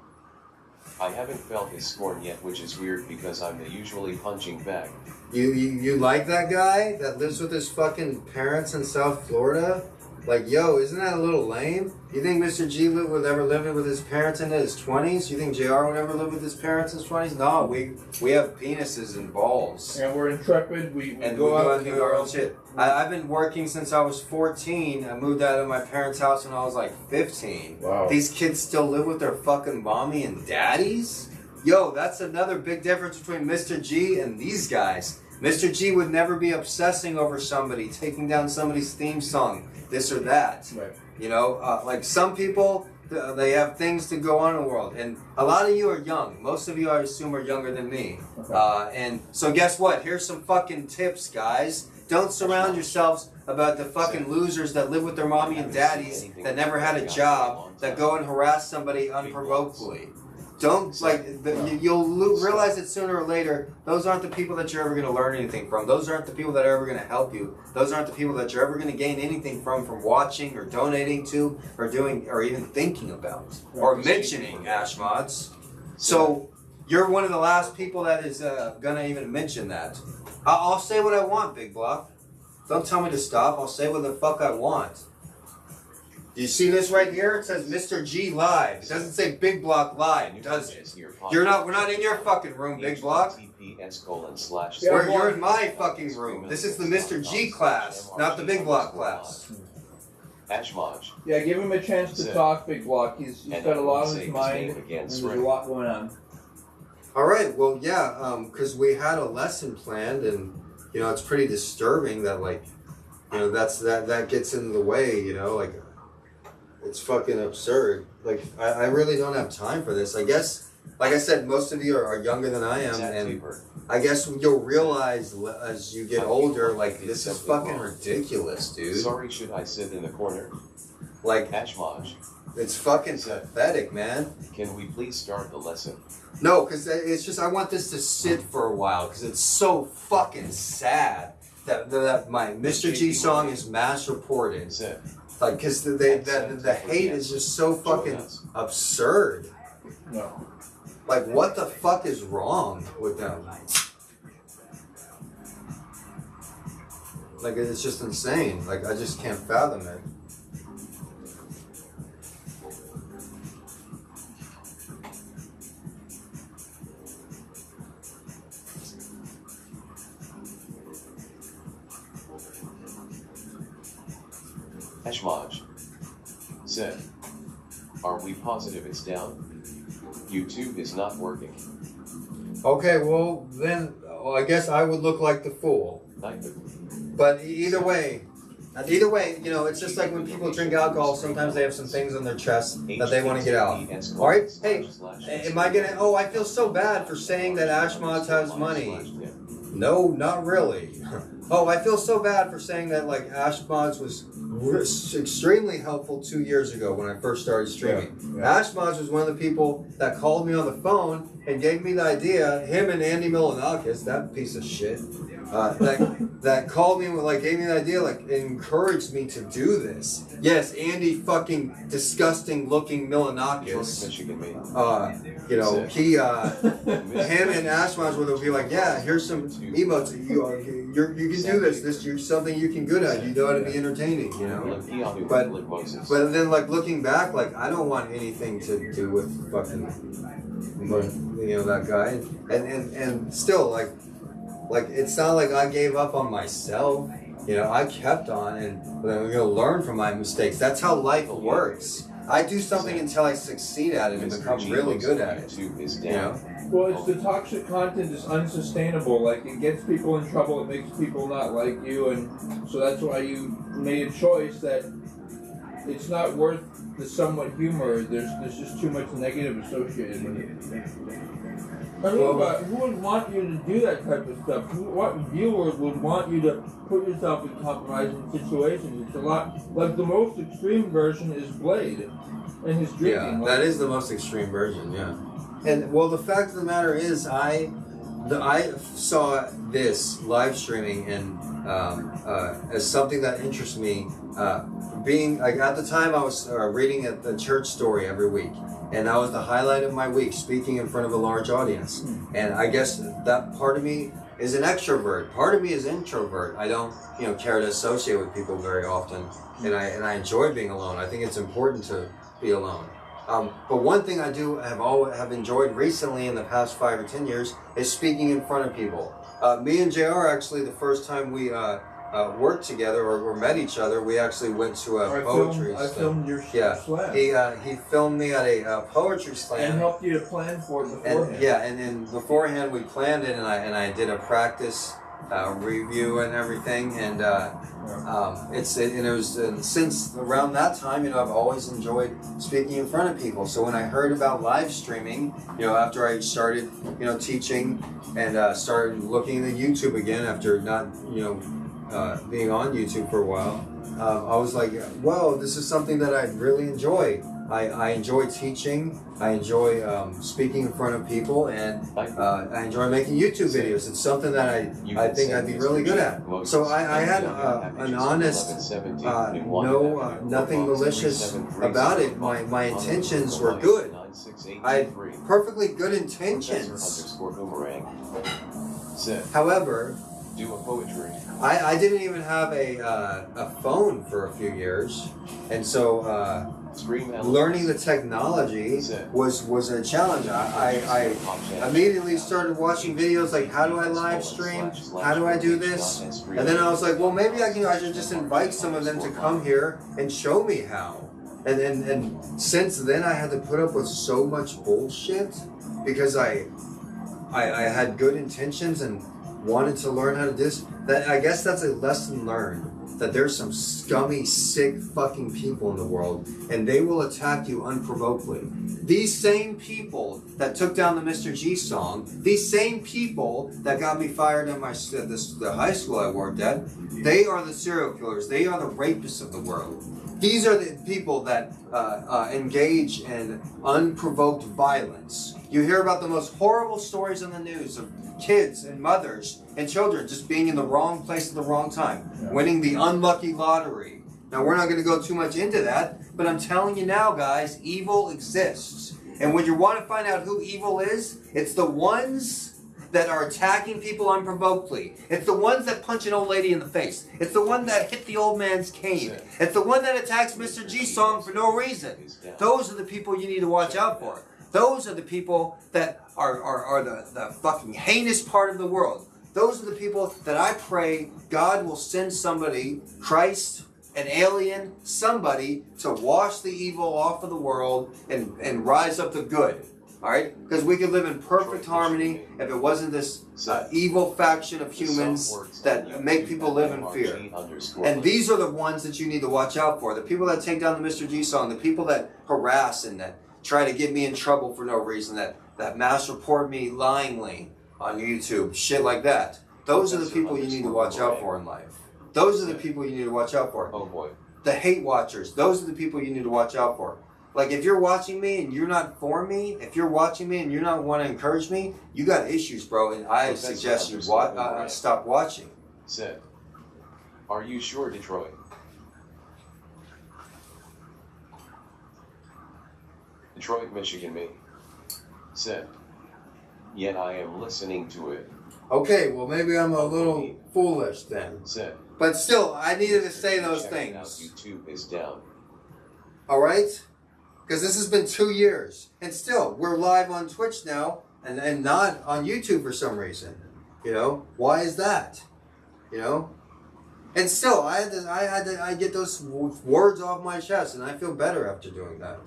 I haven't felt his scorn yet, which is weird because I'm the usually punching bag. You like that guy that lives with his fucking parents in South Florida? Like, yo, isn't that a little lame? You think Mr. G would ever live with his parents in his 20s? You think JR would ever live with his parents in his 20s? No, we have penises and balls. And we're intrepid. We go out and do our own shit. I've been working since I was 14. I moved out of my parents' house when I was like 15. Wow. These kids still live with their fucking mommy and daddies? Yo, that's another big difference between Mr. G and these guys. Mr. G would never be obsessing over somebody, taking down somebody's theme song, this or that. Right. Like some people, they have things to go on in the world. And a lot of you are young. Most of you, I assume, are younger than me. Okay. And so guess what? Here's some fucking tips, guys. don't surround yourselves about the fucking losers that live with their mommy and daddies that never had a job, that go and harass somebody unprovokedly. Don't, like, you'll realize that sooner or later, those aren't the people that you're ever going to learn anything from. Those aren't the people that are ever going to help you. Those aren't the people that you're ever going to gain anything from watching or donating to or doing or even thinking about or mentioning, Ash Mods. So you're one of the last people that is going to even mention that. I'll say what I want, Big Block. Don't tell me to stop. I'll say what the fuck I want. Do you see this right here? It says Mr.G live. It doesn't say Big Block live, does it? We're not in your fucking room, Big Block. You're in my fucking room. This is the Mr.G class, not the Big Block class. Ashmaj. Yeah, give him a chance to talk, Big Block. He's got a lot on his mind, and there's a lot going on. All right, well, yeah, because we had a lesson planned, and you know it's pretty disturbing that, like, you know, that gets in the way. You know, like, it's fucking absurd. Like, I really don't have time for this. I guess, like I said, most of you are younger than I am, and I guess you'll realize as you get older, like, this is fucking ridiculous, dude. Sorry, should I sit in the corner? Like, Ashmaj. It's fucking pathetic, man. Can we please start the lesson? No, because it's just, I want this to sit for a while, because it's so fucking sad that my Mr.G song is mass reported. Like, because the hate is just so fucking absurd. No. Like, what the fuck is wrong with them? Like, it's just insane. Like, I just can't fathom it. Ashmaj said, "Are we positive it's down? YouTube is not working." Okay, well, then, I guess I would look like the fool. But either way, you know, it's just like when people drink alcohol, sometimes they have some things on their chest that they want to get out. Alright? Hey, am I gonna, oh, I feel so bad for saying that Ashmaz has money. No, not really. Oh, I feel so bad for saying that, like, Ashmaz was extremely helpful 2 years ago when I first started streaming. Yeah. Ashmaz was one of the people that called me on the phone and gave me the idea, him and Andy Milanakis, that piece of shit, that called me, like, gave me the idea, like, encouraged me to do this. Yes, Andy fucking disgusting looking Milanakis. You know, he, him and Ashmaz would be like, yeah, here's some emotes. You can do this. This is something you can good at. You know how to be entertaining, you know. But then, like, looking back, like, I don't want anything to do with fucking, you know, that guy. And still, like it's not like I gave up on myself. You know, I kept on, and I'm gonna learn from my mistakes. That's how life works. I do something until I succeed at it and become really good at it. You know? Well, it's the toxic content is unsustainable. Like, it gets people in trouble, it makes people not like you, and so that's why you made a choice that it's not worth the somewhat humor. There's just too much negative associated with it. I mean, who would want you to do that type of stuff? What viewers would want you to put yourself in compromising situations? It's a lot. Like, the most extreme version is Blade and his drinking. Yeah, that is the most extreme version, yeah. And, well, the fact of the matter is, I saw this live streaming and as something that interests me. Being, like, at the time I was reading at the church story every week. And that was the highlight of my week, speaking in front of a large audience. And I guess that part of me is an extrovert. Part of me is introvert. I don't, you know, care to associate with people very often. And I enjoy being alone. I think it's important to be alone. But one thing I do have enjoyed recently in the past 5 or 10 years is speaking in front of people. Me and JR, actually, the first time we worked together or met each other, we actually went to a poetry slam. I filmed your slam. He filmed me at a poetry slam and helped you to plan for it beforehand. And then beforehand we planned it, and I did a practice review and everything, and it was since around that time, you know, I've always enjoyed speaking in front of people. So when I heard about live streaming, you know, after I started, you know, teaching and started looking at YouTube again after not, you know, being on YouTube for a while, I was like, whoa, this is something that I really enjoy. I enjoy teaching. I enjoy speaking in front of people, and I enjoy making YouTube videos. It's something that I think I'd be really good at. So I had an honest, nothing malicious about it. My intentions were good. I had perfectly good intentions. However, do a poetry. I didn't even have a phone for a few years, and so learning the technology was a challenge. I immediately started watching videos like, how do I live stream? How do I do this? And then I was like, well, maybe I should just invite some of them to come here and show me how. And since then, I had to put up with so much bullshit because I had good intentions and wanted to learn how to do this. That I guess that's a lesson learned. That there's some scummy, sick fucking people in the world, and they will attack you unprovokedly. These same people that took down the Mr.G song, these same people that got me fired at the high school I worked at, they are the serial killers. They are the rapists of the world. These are the people that engage in unprovoked violence. You hear about the most horrible stories in the news of kids and mothers and children just being in the wrong place at the wrong time, winning the unlucky lottery. Now, we're not going to go too much into that, but I'm telling you now, guys, evil exists. And when you want to find out who evil is, it's the ones that are attacking people unprovokedly. It's the ones that punch an old lady in the face. It's the one that hit the old man's cane. It's the one that attacks Mr.G song for no reason. Those are the people you need to watch out for. Those are the people that are the fucking heinous part of the world. Those are the people that I pray God will send somebody, Christ, an alien, somebody, to wash the evil off of the world and rise up the good. Alright? Because we could live in perfect harmony if it wasn't this evil faction of humans that make people live in fear. And these are the ones that you need to watch out for. The people that take down the Mr.G song, the people that harass and that try to get me in trouble for no reason, that mass report me lyingly on YouTube, shit like that. Those are the people you need to watch out for in life. Those are the people you need to watch out for. Oh boy. The hate watchers, those are the people you need to watch out for. Like, if you're watching me and you're not for me, if you're watching me and you're not want to encourage me, you got issues, bro, and I suggest you stop watching. Said, are you sure, Detroit? Detroit, Michigan, me. Said, yet I am listening to it. Okay, well, maybe I'm a little foolish then. Said, but still, I needed to say those checking out things. YouTube is down. All right? Because this has been 2 years. And still, we're live on Twitch now and not on YouTube for some reason. You know? Why is that? You know? And still, I get those words off my chest, and I feel better after doing that.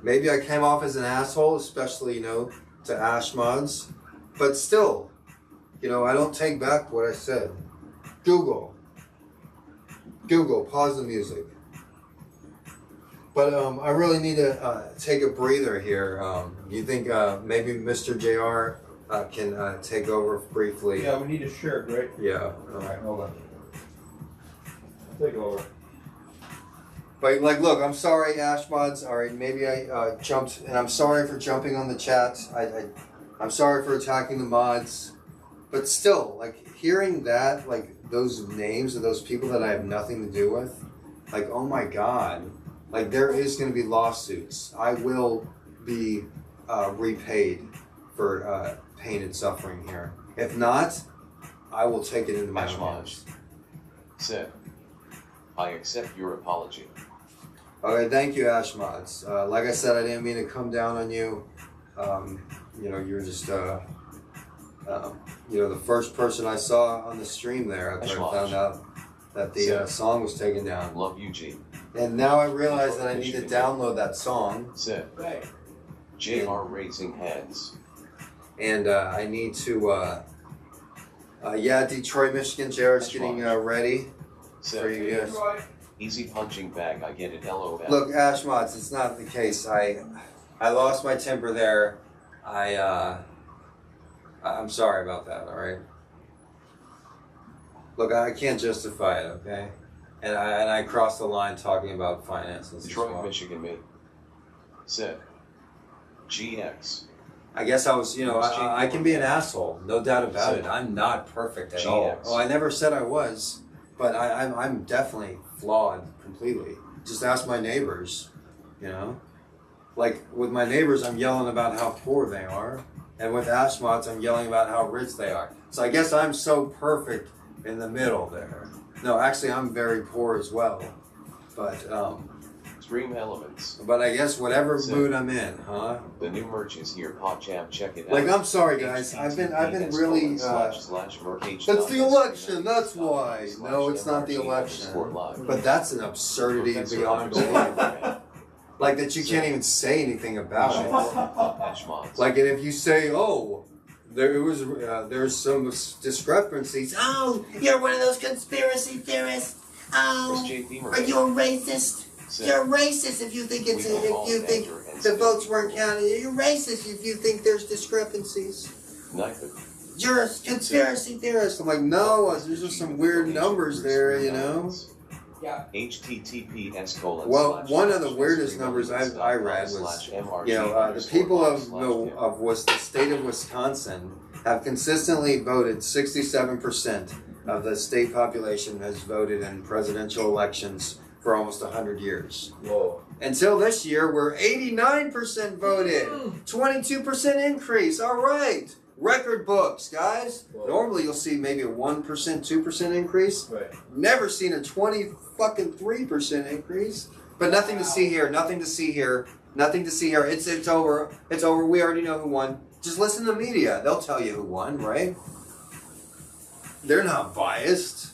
Maybe I came off as an asshole, especially, you know, to Ash mods. But still, you know, I don't take back what I said. Google, pause the music. But I really need to take a breather here. You think maybe Mr. JR can take over briefly? Yeah, we need a shirt, right? Yeah. Alright, hold on. Take over. But like, look, I'm sorry, Ash mods. All right, maybe I jumped, and I'm sorry for jumping on the chat. I'm sorry for attacking the mods. But still, like, hearing that, like, those names of those people that I have nothing to do with, like, oh my God. Like, there is going to be lawsuits. I will be repaid for pain and suffering here. If not, I will take it into my own hands. Said, I accept your apology. Okay, thank you, Ash mods. Like I said, I didn't mean to come down on you. You know, you're just, you know, the first person I saw on the stream there after I found out that the song was taken down. Love you, G. And now I realize that I need to download that song. Said, JR raising hands. And I need to, yeah, Detroit, Michigan, Jared's getting ready for you guys. Easy punching bag, I get it, LOL. Look, Ash mods, it's not the case. I lost my temper there. I'm sorry about that, alright? Look, I can't justify it, okay? And I crossed the line talking about finances. Detroit, Michigan, me. Said. GX. I guess I was, I can be an asshole, no doubt about it. I'm not perfect at all. Oh, I never said I was, but I'm definitely flawed completely. Just ask my neighbors, Like, with my neighbors, I'm yelling about how poor they are. And with Ashmots, I'm yelling about how rich they are. So I guess I'm so perfect in the middle there. No, actually, I'm very poor as well. But, Dream Elements. But I guess whatever mood I'm in, huh? The new merch is here, PodChamp, check it out. Like, I'm sorry, guys. I've been really, it's the election, that's why. No, it's not the election. But that's an absurdity beyond belief. Like that you can't even say anything about it. Like, and if you say, oh, there's some discrepancies. Oh, you're one of those conspiracy theorists. Oh, are you a racist? You're a racist if you think the votes weren't counted. You're racist if you think there's discrepancies. You're a conspiracy theorist. I'm like, no, there's just some weird numbers there, Yeah. HTTPS:// Well, one of the weirdest numbers I read was, the people of the state of Wisconsin have consistently voted. 67% of the state population has voted in presidential elections for almost 100 years. Whoa. Until this year, we're 89% voted. 22% increase. All right. Record books, guys. Whoa. Normally you'll see maybe a 1%, 2% increase. Right. Never seen a 23% increase. But nothing to see here. Nothing to see here. Nothing to see here. It's over. It's over. We already know who won. Just listen to the media. They'll tell you who won, right? They're not biased.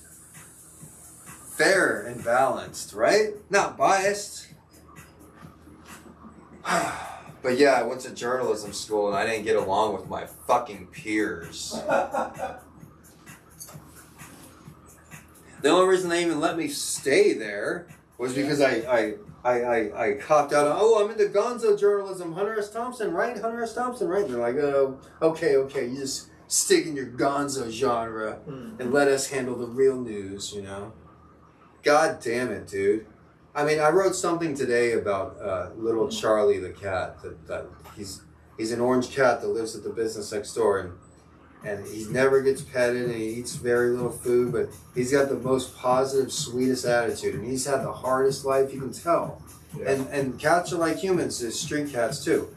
Fair and balanced, right? Not biased. But yeah, I went to journalism school and I didn't get along with my fucking peers. The only reason they even let me stay there was because I copped out. Oh, I'm into Gonzo journalism. Hunter S. Thompson, right? Hunter S. Thompson, right? And they're like, oh, okay. You just stick in your Gonzo genre and let us handle the real news, God damn it, dude. I mean, I wrote something today about little Charlie the cat. That he's an orange cat that lives at the business next door, and he never gets petted, and he eats very little food, but he's got the most positive, sweetest attitude, and he's had the hardest life you can tell. Yeah. And cats are like humans, street cats too.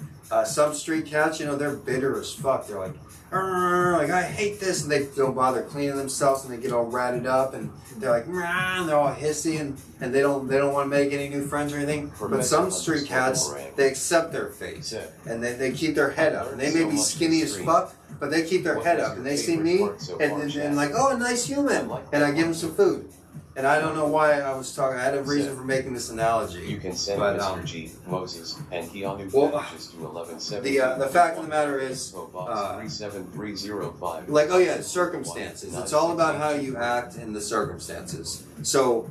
Some street cats, they're bitter as fuck. They're like I hate this, and they don't bother cleaning themselves, and they get all ratted up, and they're like, and they're all hissy, and they don't want to make any new friends or anything. But some street cats, they accept their fate, and they keep their head up, and they may be skinny as fuck, but they keep their head up, and they see me, and like, oh, a nice human, and I give them some food. And I don't know why I was talking. I had a reason for making this analogy. You can send Mr.G, Moses, and Keanu messages to 1170. The fact of the matter is, 37305. like, oh yeah, circumstances. It's all about how you act in the circumstances. So,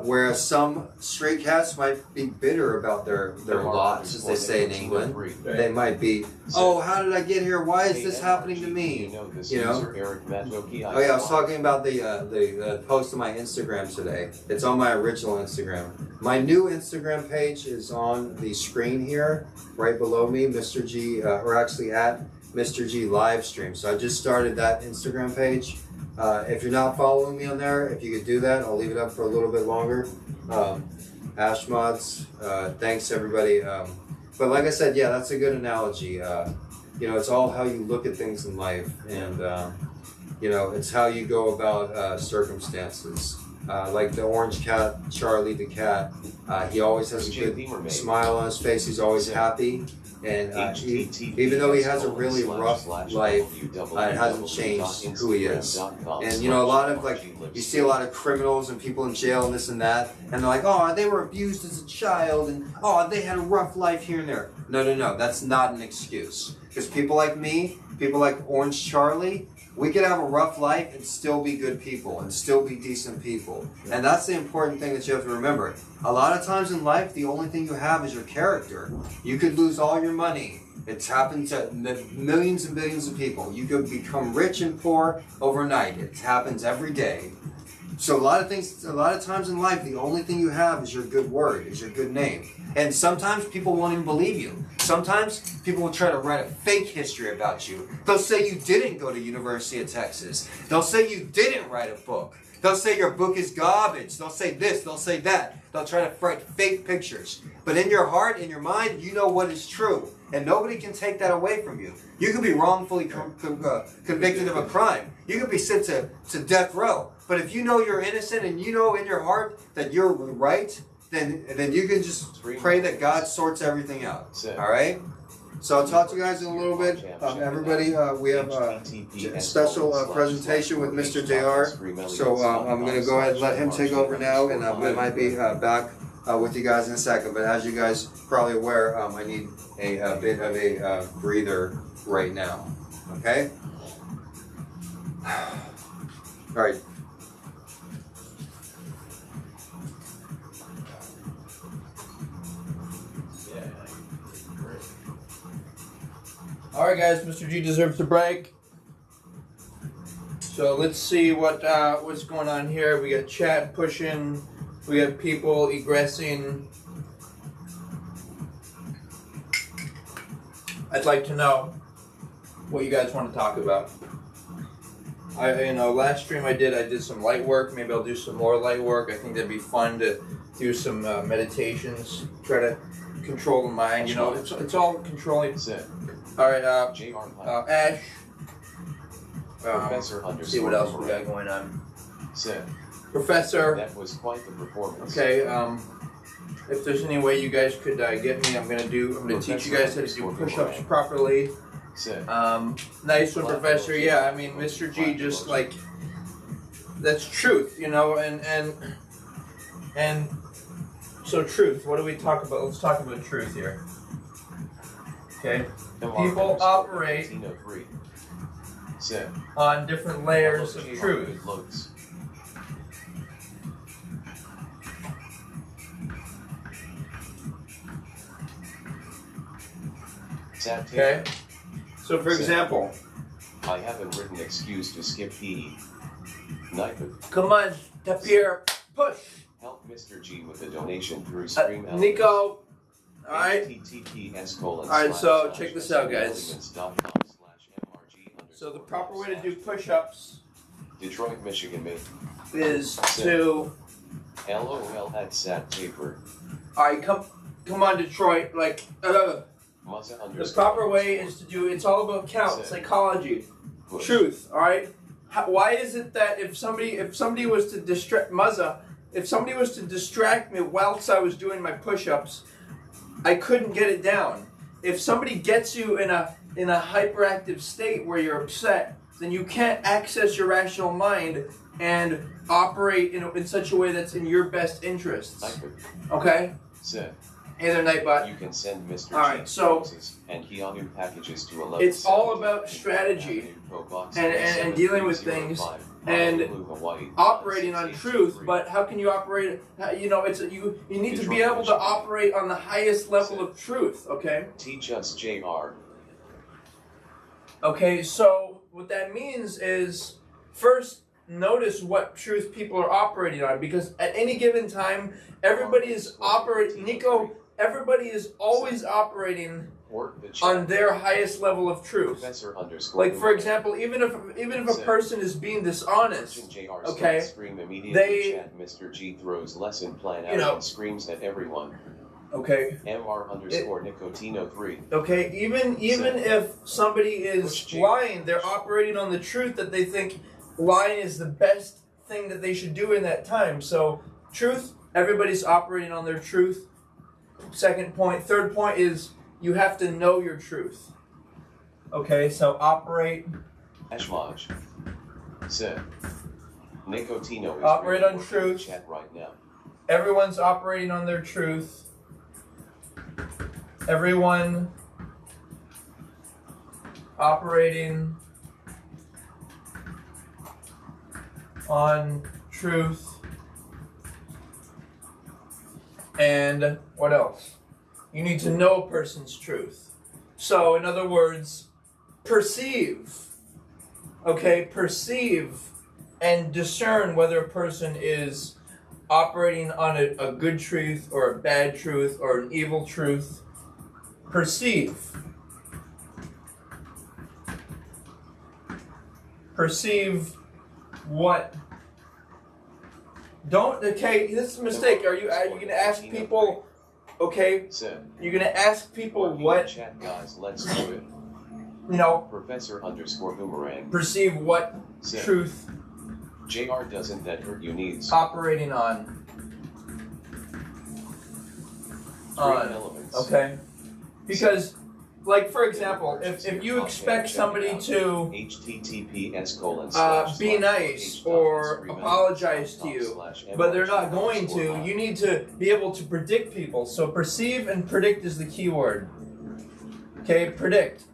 whereas some stray cats might be bitter about their lots, as they say in England, they might be, oh, how did I get here? Why is this happening to me? Oh yeah, I was talking about the post on my Instagram today. It's on my original Instagram. My new Instagram page is on the screen here, right below me, Mr.G, or actually at Mr.G live stream. So I just started that Instagram page. If you're not following me on there, if you could do that, I'll leave it up for a little bit longer. Ash mods, thanks everybody. But like I said, yeah, that's a good analogy. It's all how you look at things in life, and it's how you go about circumstances. Like the orange cat, Charlie the cat, he always has a good smile on his face. He's always happy. And even though he has a really rough life, it hasn't changed who he is. And a lot of you see a lot of criminals and people in jail and this and that, and they're like, oh, they were abused as a child, and oh, they had a rough life here and there. No, that's not an excuse. Because people like me, people like Orange Charlie, we could have a rough life and still be good people and still be decent people. And that's the important thing that you have to remember. A lot of times in life, the only thing you have is your character. You could lose all your money, It's happened to millions and billions of people. You could become rich and poor overnight. It happens every day. So a lot of times in life, the only thing you have is your good word, is your good name. And sometimes people won't even believe you. Sometimes people will try to write a fake history about you. They'll say you didn't go to University of Texas. They'll say you didn't write a book. They'll say your book is garbage. They'll say this, they'll say that. They'll try to write fake pictures. But in your heart, in your mind, you know what is true. And nobody can take that away from you. You could be wrongfully convicted of a crime. You could be sent to death row. But if you know you're innocent and you know in your heart that you're right, then you can just pray that God sorts everything out. All right? So I'll talk to you guys in a little bit. Everybody, we have a special presentation with Mr. JR. So I'm going to go ahead and let him take over now, and I might be back with you guys in a second. But as you guys probably aware, I need a bit of a breather right now. Okay? All right. All right, guys. Mr. G deserves a break. So let's see what's going on here. We got chat pushing. We have people egressing. I'd like to know what you guys want to talk about. Last stream I did some light work. Maybe I'll do some more light work. I think that'd be fun to do some meditations. Try to control the mind. It's all controlling. All right, Ash. Professor Let's see what else we got going on. Said, Professor. that was quite the performance. Okay. If there's any way you guys could get me, I'm gonna teach you guys how to do push-ups properly. Said, Nice one, Professor. Yeah, I mean, Mr. G, just like that's truth, and so truth. What do we talk about? Let's talk about truth here. Okay. People operate on different layers of truth. Okay. So, for example, I have a written excuse to skip PE. Knife it. Come on, Tapir, push. Help Mr. G with a donation through Stream Nico. Alright. https:// Alright, so check this out, guys. So the proper way to do push-ups Detroit, Michigan, mate. is to LOL at sat paper. Alright, come on, Detroit. The proper way is to do. It's all about count, psychology, truth. All right. Why is it that if somebody was to distract me whilst I was doing my push-ups, I couldn't get it down. If somebody gets you in a hyperactive state where you're upset, then you can't access your rational mind and operate in such a way that's in your best interests. Okay? Hey there, Nightbot. You can send Mr. Alright, so and Keanu packages to 11. It's all about strategy and dealing with things and operating on truth. But how can you operate? You need to be able to operate on the highest level of truth. Okay. Teach us, JR. Okay, so what that means is first notice what truth people are operating on, because at any given time, everybody is operating. Nico. Everybody is always operating on their highest level of truth. Like, for example, even if a person is being dishonest, okay, Mr. G throws lesson plan out and screams at everyone. Okay. MR_Nicotino3. Okay, even if somebody is lying, they're operating on the truth that they think lying is the best thing that they should do in that time. So, truth, everybody's operating on their truth. Second point. Third point is you have to know your truth. Okay, so operate. Ashmaj said, Nicotino is operate on truth. Chat right now. Everyone's operating on their truth. Everyone operating on truth. And what else? You need to know a person's truth. So, in other words, perceive. Okay, perceive and discern whether a person is operating on a good truth or a bad truth or an evil truth. Perceive. Perceive what. Don't, okay, this is a mistake. Are you going to ask people, okay, you're going to ask people what, Chat guys, let's do it. you know, Professor_Boomerang. perceive what truth JR doesn't that hurt you needs. operating on. Three elements. Okay? Because, like, for example, if you expect somebody to https:// be nice or apologize to you, but they're not going to, you need to be able to predict people. So perceive and predict is the key word. Okay, predict.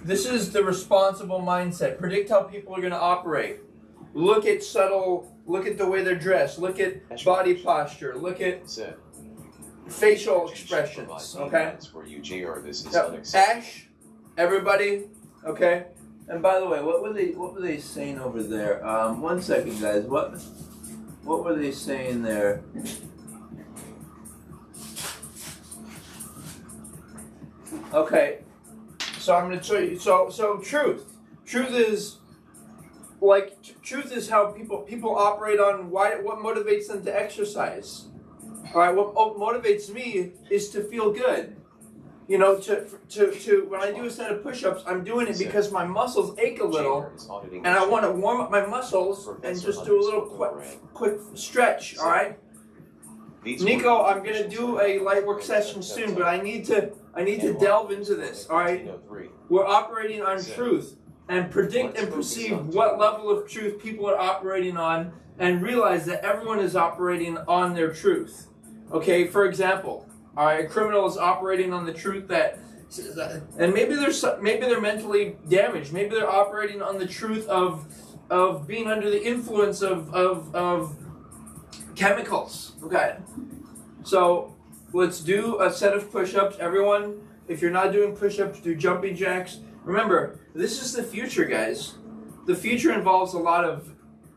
This is the responsible mindset. Predict how people are going to operate. Look at the way they're dressed. Look at body posture. Look at facial expressions. Okay? For you, JR, this is Now, unacceptable. Ash, everybody, okay? And by the way, what were they saying over there? 1 second, guys. What were they saying there? Okay. So I'm going to show you. So truth. Truth is truth is how people operate on what motivates them to exercise. All right, what motivates me is to feel good. You know, to when I do a set of push-ups, I'm doing it because my muscles ache a little, and I want to warm up my muscles and just do a little quick stretch. All right, Nico, I'm gonna do a light work session soon, but I need to delve into this. All right, we're operating on truth and predict and perceive what level of truth people are operating on, and realize that everyone is operating on their truth. Okay, for example, all right, a criminal is operating on the truth that, and maybe they're mentally damaged. Maybe they're operating on the truth of being under the influence of chemicals. Okay, so let's do a set of push-ups. Everyone, if you're not doing push-ups, do jumping jacks. Remember, this is the future, guys. The future involves a lot of,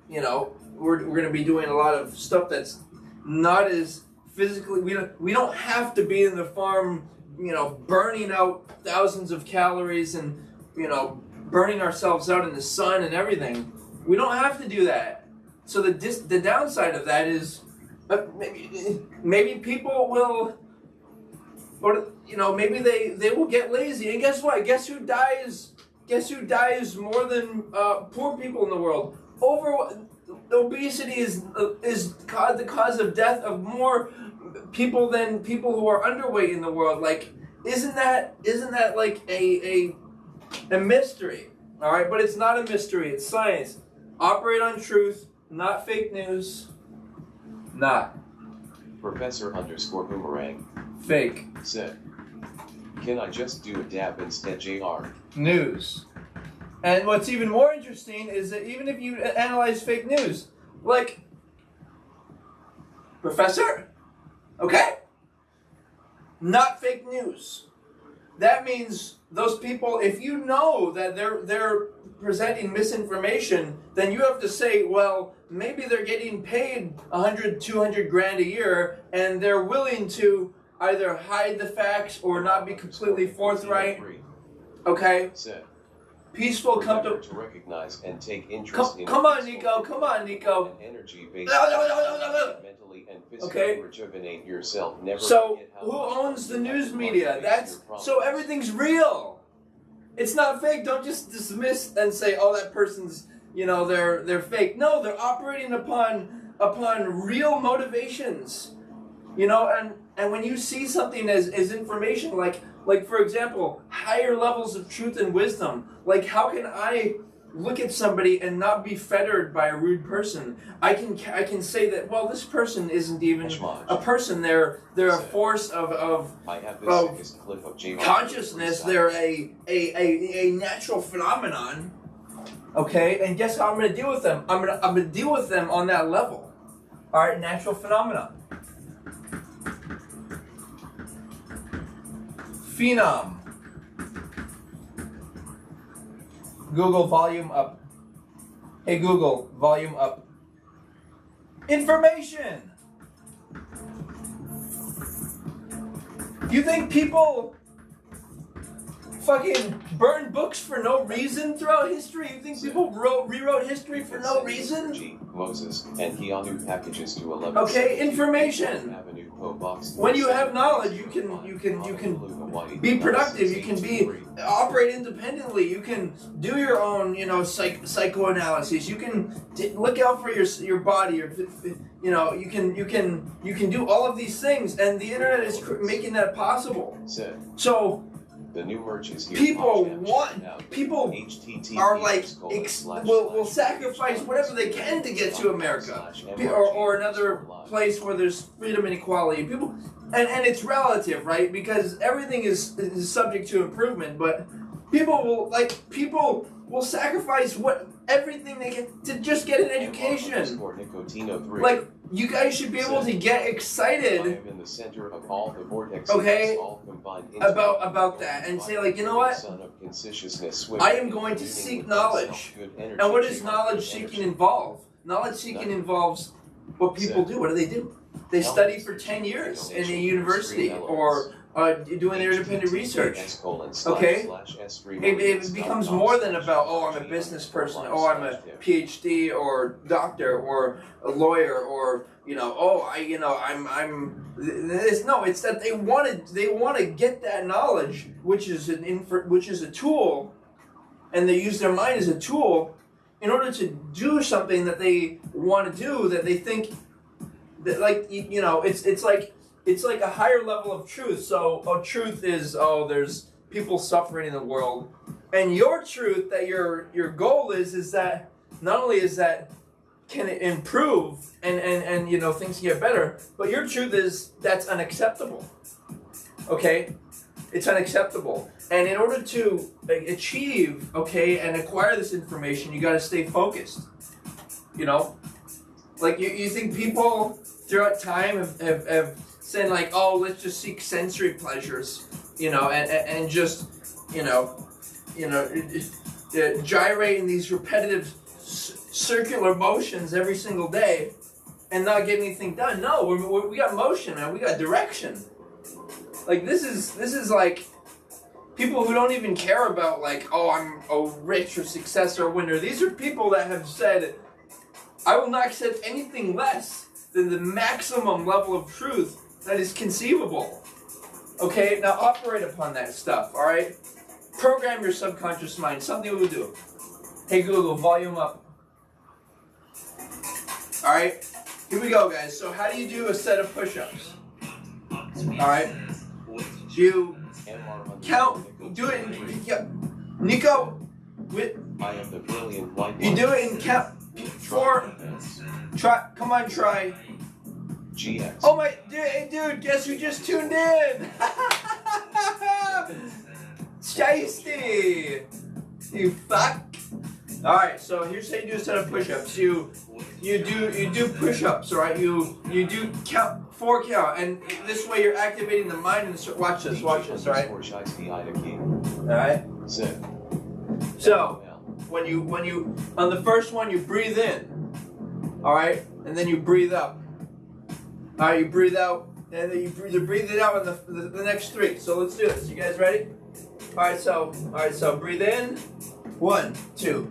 you know, we're going to be doing a lot of stuff that's not as physically, we don't have to be in the farm, you know, burning out thousands of calories and, you know, burning ourselves out in the sun and everything. We don't have to do that. So the downside of that is maybe people will, or, you know, maybe they will get lazy. And guess what? Guess who dies more than poor people in the world? Obesity is the cause of death of more people than people who are underweight in the world. Like, isn't that like a mystery? All right, but it's not a mystery. It's science. Operate on truth, not fake news. Not Professor_Boomerang fake said, "Can I just do a dab instead, JR?" news. And what's even more interesting is that even if you analyze fake news, like, Professor, okay? Not fake news. That means those people, if you know that they're presenting misinformation, then you have to say, well, maybe they're getting paid 100, 200 grand a year, and they're willing to either hide the facts or not be completely forthright. Okay? Peaceful, comfortable. To recognize and take interest in. Come on, Nico. Come on, Nico. Energy-based. Mentally and physically Okay. rejuvenate yourself. Never So, forget how who much owns the you news have media? to That's face your so problems. everything's real. It's not fake. Don't just dismiss and say, "Oh, that person's, you know, they're fake." No, they're operating upon real motivations. You know, and when you see something as information, like for example, higher levels of truth and wisdom, like how can I look at somebody and not be fettered by a rude person? I can say that, well, this person isn't even a person. They're a force of I have the sickest clip of JR. consciousness. They're a natural phenomenon. Okay, and guess how I'm going to deal with them? I'm gonna deal with them on that level. All right, natural phenomenon. Phenom. Google, volume up. Hey Google, volume up. Information! You think people fucking burn books for no reason throughout history? You think people rewrote history for no reason? G, Moses, and Keanu packages to 11. Okay, information. Avenue, Po Box, When you have knowledge, you can be productive. You can operate independently. You can do your own, psychoanalysis. You can look out for your body. You can do all of these things, and the internet is making that possible. So. The new merch is here. People are like will sacrifice whatever they can to get to America or another place where there's freedom and equality. People and it's relative, right? Because everything is subject to improvement, but people will sacrifice everything they can to just get an education. Like, you guys should be able to get excited, okay, about that and say, like, you know what? I am going to seek knowledge. And what does knowledge seeking involve? Knowledge seeking involves what people do. What do? They study for 10 years in a university or doing their independent research. Okay? It becomes more than about, oh, I'm a business person, oh, I'm a PhD or doctor or a lawyer or, it's that they want to get that knowledge, which is a tool, and they use their mind as a tool in order to do something that they want to do, that they think that, like, it's like a higher level of truth. So, truth is, there's people suffering in the world. And your truth, that your goal is that, not only is that, can it improve and things can get better, but your truth is that's unacceptable. Okay? It's unacceptable. And in order to achieve, and acquire this information, you got to stay focused. Like, you think people throughout time have said, like, oh, let's just seek sensory pleasures, and just, gyrate in these repetitive circular motions every single day and not get anything done. No, we got motion, man. We got direction. Like, this is like people who don't even care about, like, oh, I'm a rich or success or winner. These are people that have said, I will not accept anything less than the maximum level of truth that is conceivable. Okay, now operate upon that stuff, alright? Program your subconscious mind, something we'll do. Hey Google, volume up. Alright, here we go, guys. So how do you do a set of push-ups? Alright, you count, do it in, Nico, I am the brilliant white you do it in count, 4, try. GX. Oh my, dude, guess who just tuned in? Shiesty! You fuck. Alright, so here's how you do a set of push-ups. You do push-ups, alright? You do 4 count, and this way you're activating the mind and watch this, alright? Alright? So, when you on the first one you breathe in, alright? And then you breathe up. Alright, you breathe out, and then you breathe it out on the next 3. So let's do this. You guys ready? Alright, so breathe in. 1, 2,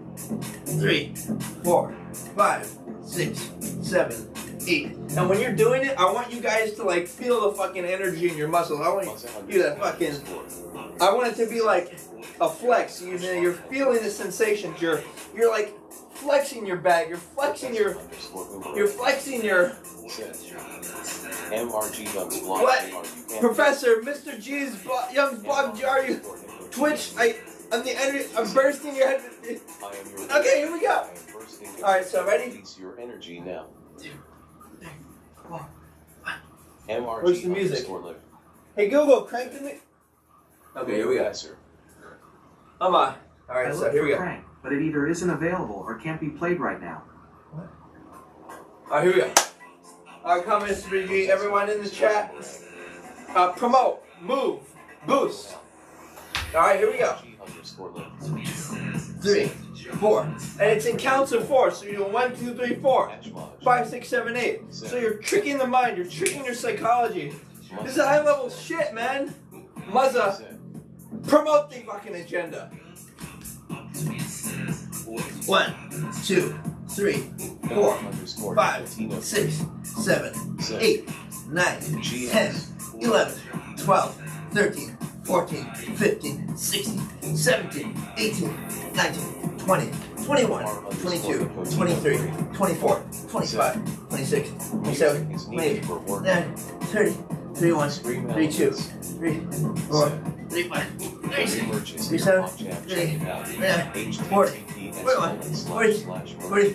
3, 4, 5, 6, 7, 8. And when you're doing it, I want you guys to, like, feel the fucking energy in your muscles. I want you to do that fucking. I want it to be like a flex. You're feeling the sensations. You're like flexing your back. You're flexing your. MRG Young's blog. What? Professor, Mr.G's Young's blog. Are you Twitch? I'm the energy. I'm bursting your head. Okay, here we go. All right, so ready? Release your energy now. MRG. Where's the music? Hey Google, crank the music. Okay, here we go. I'm on. All right, so here we go. Crank, but it either isn't available or can't be played right now. All right, here we go. All right, come Mr.G. Everyone in the chat. Promote, move, Boost. Alright, here we go. G underscore lift. 3, 4. And it's in counts of 4. So you do 1, 2, 3, 4. 5, 6, 7, 8. So you're tricking the mind, you're tricking your psychology. This is high level shit, man. Muzza, promote the fucking agenda. 1, 2, 3, 4, 5, 6, 7, 8, 9, 10, 11, 12, 13, 14, 15, 16, 17, 18, 19, 20, 21, 22, 23, 24, 25, 26, 27, 28, 29, 30, 31, 32, 34, 35, 36, 37, 38, 39, 40, 41, 40, 40,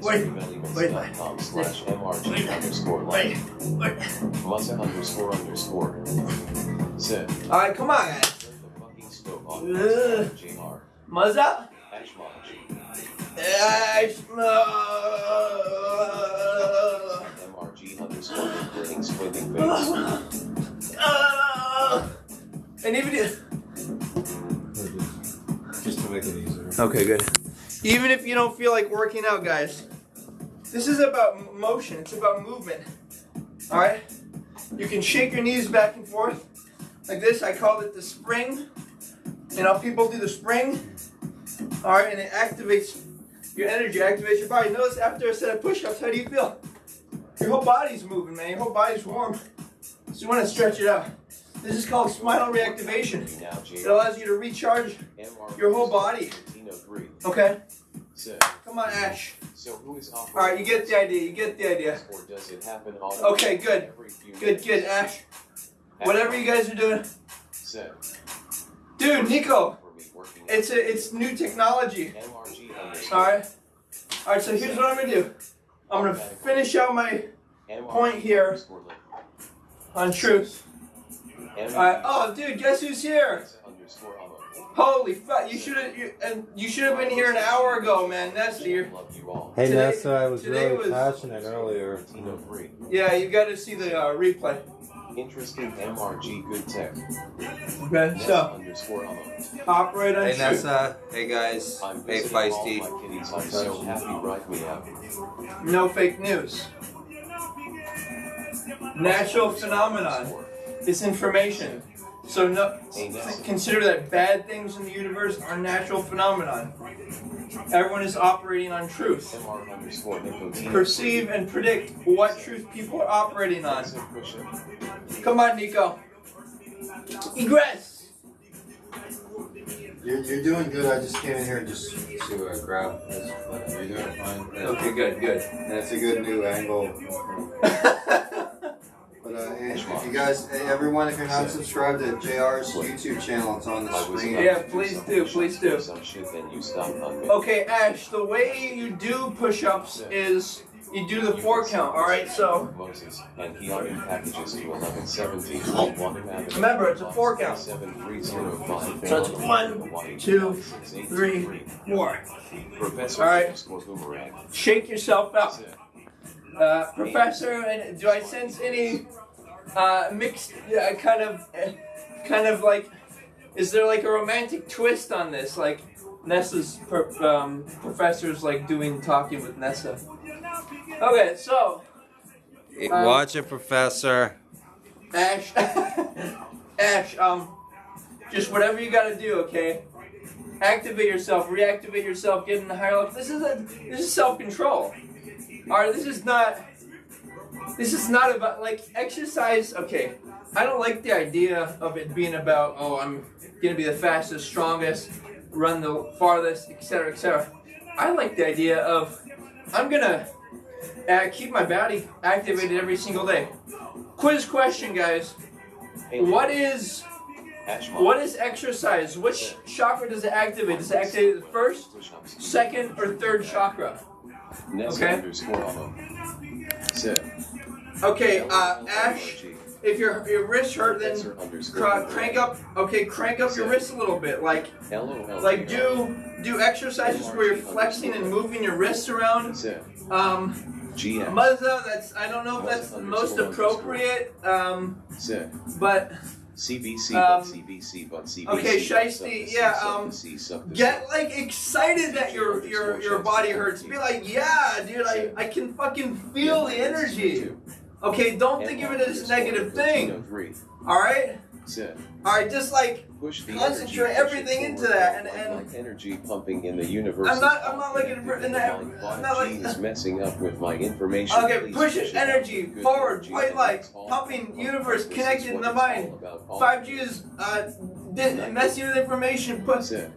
40, 45, Muzza underscore. Sit. Alright, come on, guys. Turn the fucking stove on. JR. Muzza? MRG underscore grinning squinting face. And even if, Just to make it easier. okay, good. Even if you don't feel like working out, guys, this is about motion. It's about movement. All right. You can shake your knees back and forth like this. I called it the spring. You know, people do the spring. All right, and it activates your energy, activates your body. Notice after a set of push-ups, how do you feel? Your whole body's moving, man. Your whole body's warm. So you want to stretch it out. This is called spinal reactivation. It allows you to recharge your whole body. Okay? Come on, Ash. So who is All right, you get the idea. You get the idea. Or does it happen all Okay, good. Good, Ash. Whatever you guys are doing. Dude, Nico, it's new technology. All right, so here's what I'm gonna do. I'm gonna finish out my point here on truth. All right. Oh, dude, guess who's here? Holy fuck! You should have been here an hour ago, man. Nessa, you're. Hey Today- Nessa, I was today really was- passionate earlier. Yeah, you got to see the replay. Interesting MRG good tech. Okay, so operate on Hey truth. Nessa, hey guys, I'm hey visiting all Feisty. my kitties. I'm so happy. Write me out. No fake news. Natural phenomenon. It's information. So no, consider that bad things in the universe are natural phenomenon. Everyone is operating on truth. MR underscore nicotine. Perceive and predict what truth people are operating on. Come on, Nico. Egress. You're doing good. I just came in here just to grab this. But you're doing fine. Okay, good. And it's a good new angle. But if you guys, hey everyone, if you're not subscribed to JR's YouTube channel, it's on the screen. Yeah, please do. Some shit, then you stop on me. Okay, Ash, the way you do push-ups is you do the 4 count, alright? So, Moses, and he already packages to 1117. remember, it's a 4 count. 7305. So it's 1, 2, 3, 4. Professor All right. underscore boomerang. Shake yourself out. Professor, and do I sense any mixed kind of like, is there like a romantic twist on this? Like Nessa's professor's like talking with Nessa. Okay, so Watch it, Professor. Ash, Ash, just whatever you gotta do, okay? Activate yourself, reactivate yourself, get in the higher level. This is self-control. Alright, this is not about like exercise. Okay, I don't like the idea of it being about, oh, I'm gonna be the fastest, strongest, run the farthest, etc., etc. I like the idea of I'm gonna keep my body activated every single day. Quiz question, guys. What is exercise? Which chakra does it activate? Does it activate the first, second, or third chakra? Okay. Okay, Ash, if your wrist hurt, then crank up your wrist a little bit. Like do exercises where you're flexing and moving your wrists around. Muzza, I don't know if that's the most appropriate, but CBC, but CBC, but CBC. Okay, Shiesty, yeah, get like excited that your body hurts. Be like, yeah, dude, I can fucking feel the energy. Okay, don't think of it as a negative thing. Alright? Alright, just like concentrate everything into that and like energy pumping in the universe. I'm not like in that. I'm not like is messing up with my information. Okay, push it, energy, forward, white light, pumping, universe, connected in the mind. 5G is mess you with information,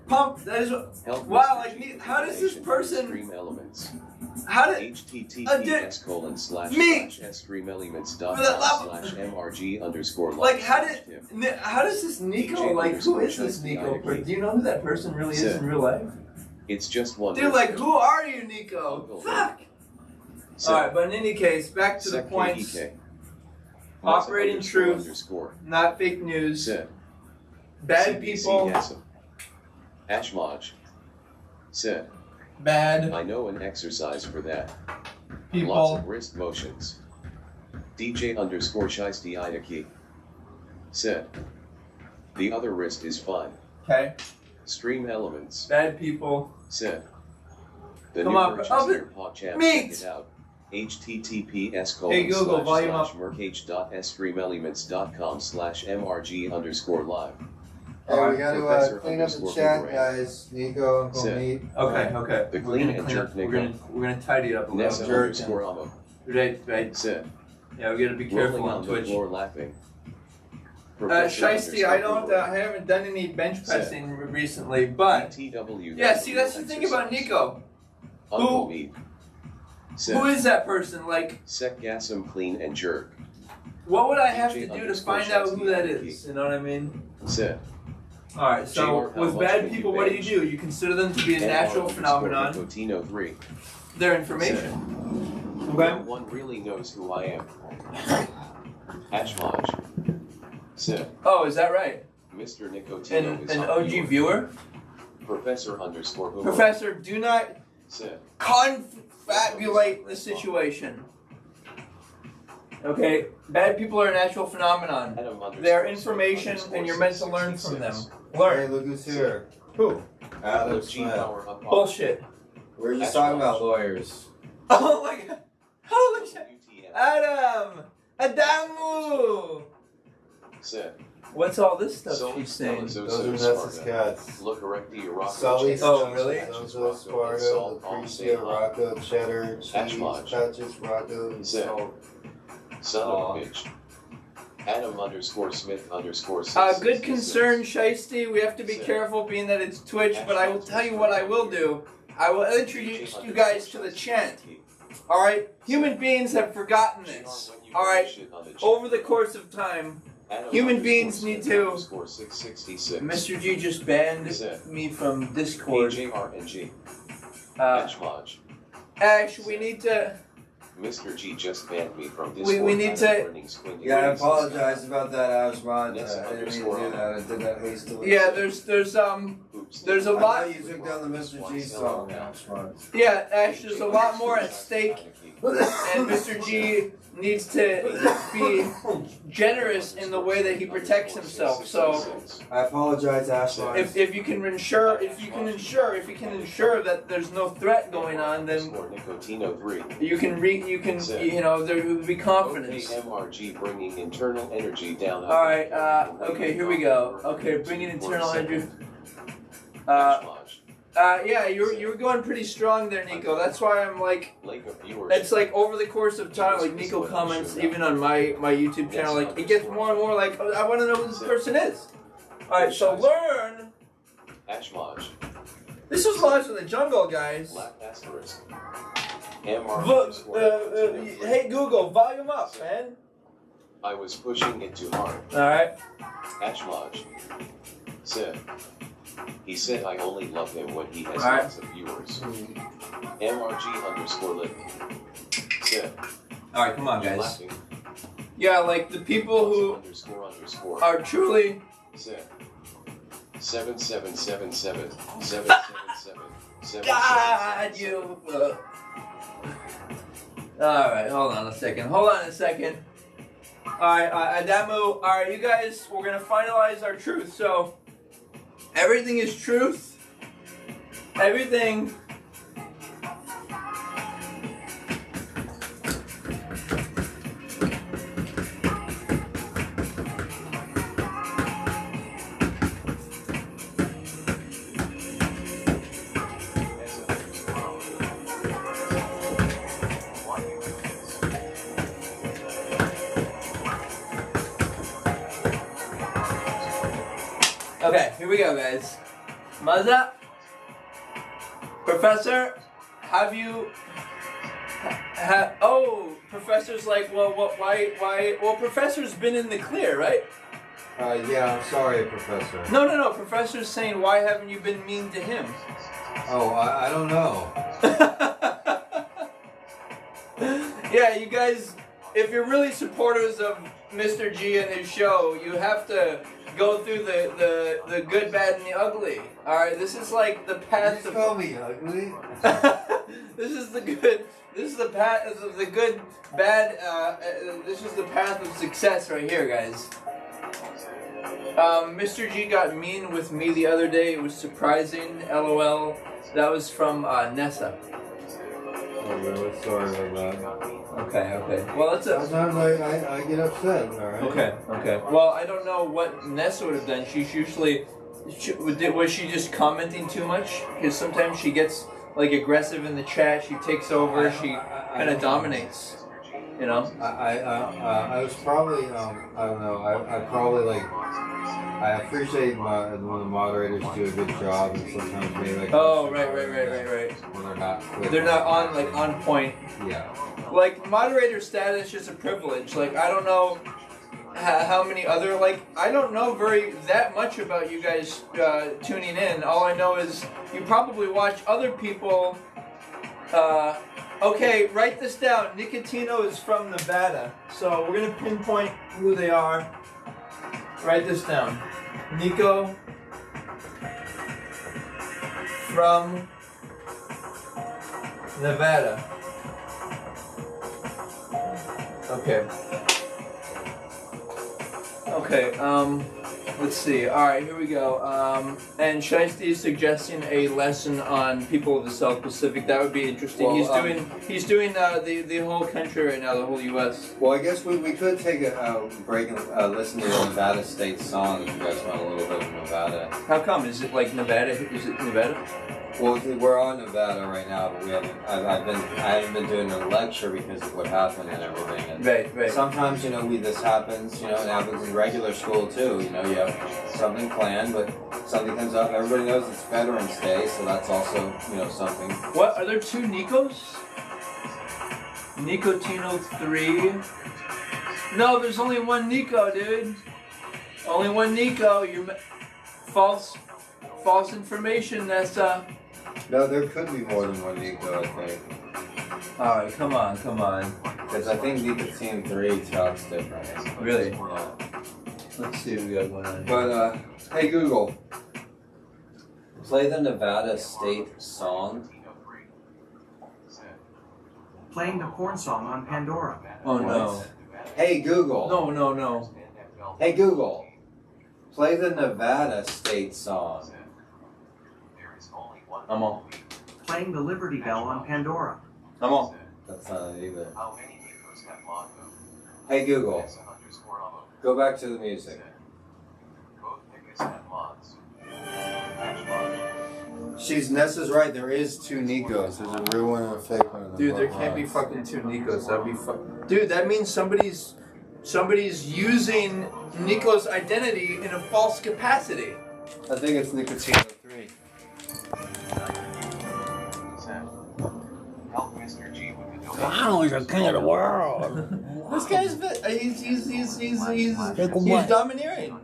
pump, that is what, wow, like, how does this person, how did, https://streamelements.com/mrg_live. like, how does this Nico, like, who is this Nico? Do you know who that person really is in real life? It's just one. Dude, like, who are you, Nico? Fuck! Alright, but in any case, back to the points. Operating truth, not fake news. Bad people. Ashmaj said. Bad. I know an exercise for that. People. Lots of wrist motions. DJ_Shiesty Idaki said. The other wrist is fine. Okay. Stream elements. Bad people. Said. The Come new on, version of your podcast. Check it out. https://mercage.streamelements.com/mrg_live. Hey, we gotta clean up the chat, guys. Nico, Uncle Meat. Okay. The clean and jerk Nico. We're gonna tidy it up a little. Nessa_Amo. Right. Said. Yeah, we gotta be careful on Twitch. The floor laughing. Shiesty, I haven't done any bench pressing recently, but yeah, see, that's the thing about Nico. Uncle Meat. Who is that person? Like, Sekgasm clean and jerk. What would I have to do to find out who that is? You know what I mean? Said. Alright, so with bad people, what do? You consider them to be a natural phenomenon. Their information. Okay. No one really knows who I am. Ashmaj. Said. Oh, is that right? Mr. Nicotino is an OG viewer? Professor_Boomerang. Professor, do not confabulate the situation. Okay, bad people are a natural phenomenon. They're information, and you're meant to learn from them. Learn. Hey, look who's here. Who? Adam Smith. Bullshit. We're just talking about lawyers. Oh my god. Holy shit. Adam! Adamu! What's all this stuff she's saying? Those are Nessa's cats. Sully, oh really? Gonzo, Sparta, Lucretia, Rocco, Cheddar, Cheese, Patches, Rocco, and Salt. Son of a bitch. Adam_Smith_6. Good concern, Shiesty. We have to be careful being that it's Twitch, but I will tell you what I will do. I will introduce you guys to the chant. Alright? Human beings have forgotten this. Alright? Over the course of time, human beings need to... Mr. G just banned me from Discord. Ash, we need to... Mr.G just banned me from Discord. We need to... Yeah, I apologize about that, Ashmont. I didn't mean to do that. I did that hastily. Yeah, there's a lot... I thought you took down the Mr. G song, Ashmont. Yeah, Ash, there's a lot more at stake, and Mr. G needs to be generous in the way that he protects himself. So I apologize, Ashmont. If you can ensure that there's no threat going on, then you can there will be confidence. MRG bringing internal energy down. All right. Okay. Here we go. Okay, bringing internal energy. Yeah, you were going pretty strong there, Nico. That's why I'm like, it's like over the course of time, like Nico comments even on my YouTube channel, like it gets more and more like, I want to know who this person is. All right, so learn. This was Lodge in the Jungle, guys. Hey Google, volume up, man. I was pushing it too hard. All right. Ashmaj said. He said I only love him when he has lots of viewers. MRG_lit said. Alright, come on guys. Yeah, like the people who are truly 77777777. God, you. Alright, hold on a second. Alright, Adamu, alright, you guys, we're gonna finalize our truth. So, everything is truth. Everything. Okay, here we go, guys. Maza, Professor, have you? Oh, Professor's like, well, why? Well, Professor's been in the clear, right? Yeah, I'm sorry, Professor. No. Professor's saying, why haven't you been mean to him? Oh, I don't know. Yeah, you guys, if you're really supporters of Mr. G and his show, you have to go through the good, bad, and the ugly. Alright, this is like the path You of... call me ugly? This is the good... This is the path of the good, bad... this is the path of success right here, guys. Mr. G got mean with me the other day. It was surprising. LOL. That was from Nessa. Oh, really? Sorry about that. Okay. Well, that's a... Sometimes I get upset, alright? Okay. Well, I don't know what Nessa would have done. She's usually... Was she just commenting too much? Because sometimes she gets, like, aggressive in the chat. She takes over. She kind of dominates. You know? I was probably, I don't know, I probably, like... I appreciate when the moderators do a good job and sometimes maybe like... Oh, right. When they're not... They're not on point. Yeah. Like, moderator status is a privilege. Like, I don't know how many other, like, I don't know that much about you guys tuning in. All I know is you probably watch other people. Okay, write this down. Nicotino is from Nevada. So we're going to pinpoint who they are. Write this down. Nico from Nevada. Okay, let's see. Alright, here we go. And Shiesty is suggesting a lesson on people of the South Pacific. That would be interesting. Well, he's doing the whole country right now, the whole US. Well, I guess we could take a break and listen to the Nevada State song if you guys want a little bit of Nevada. How come? Is it like Nevada? Is it Nevada? Well, we're on Nevada right now, but we haven't. I haven't been doing a lecture because of what happened and everything. And Right. sometimes, this happens. It happens in regular school too. You have something planned, but something comes up. Everybody knows it's Veterans Day, so that's also something. What? Are there two Nikos? Nicotino 3. No, there's only one Nico, dude. Only one Nico. You're false information. That's No, there could be more than one Nico, I think. Alright, come on. Because I think Nicotine 3 talks different. Really? Yeah. Let's see what we got going on here. But, hey Google, play the Nevada State song. Playing the porn song on Pandora. Oh no. Hey Google. No. Hey Google, play the Nevada State song. I'm on. Playing the Liberty Bell on Pandora. I'm on. That's not it either. Hey Google, go back to the music. Nessa's right, there is two Nikos. There's a real one and a fake one. Dude, there can't be fucking two Nikos. That'd be Dude, that means somebody's using Nico's identity in a false capacity. I think it's Nicotino 3. Wow, he's the king of the world. This guy's he's domineering.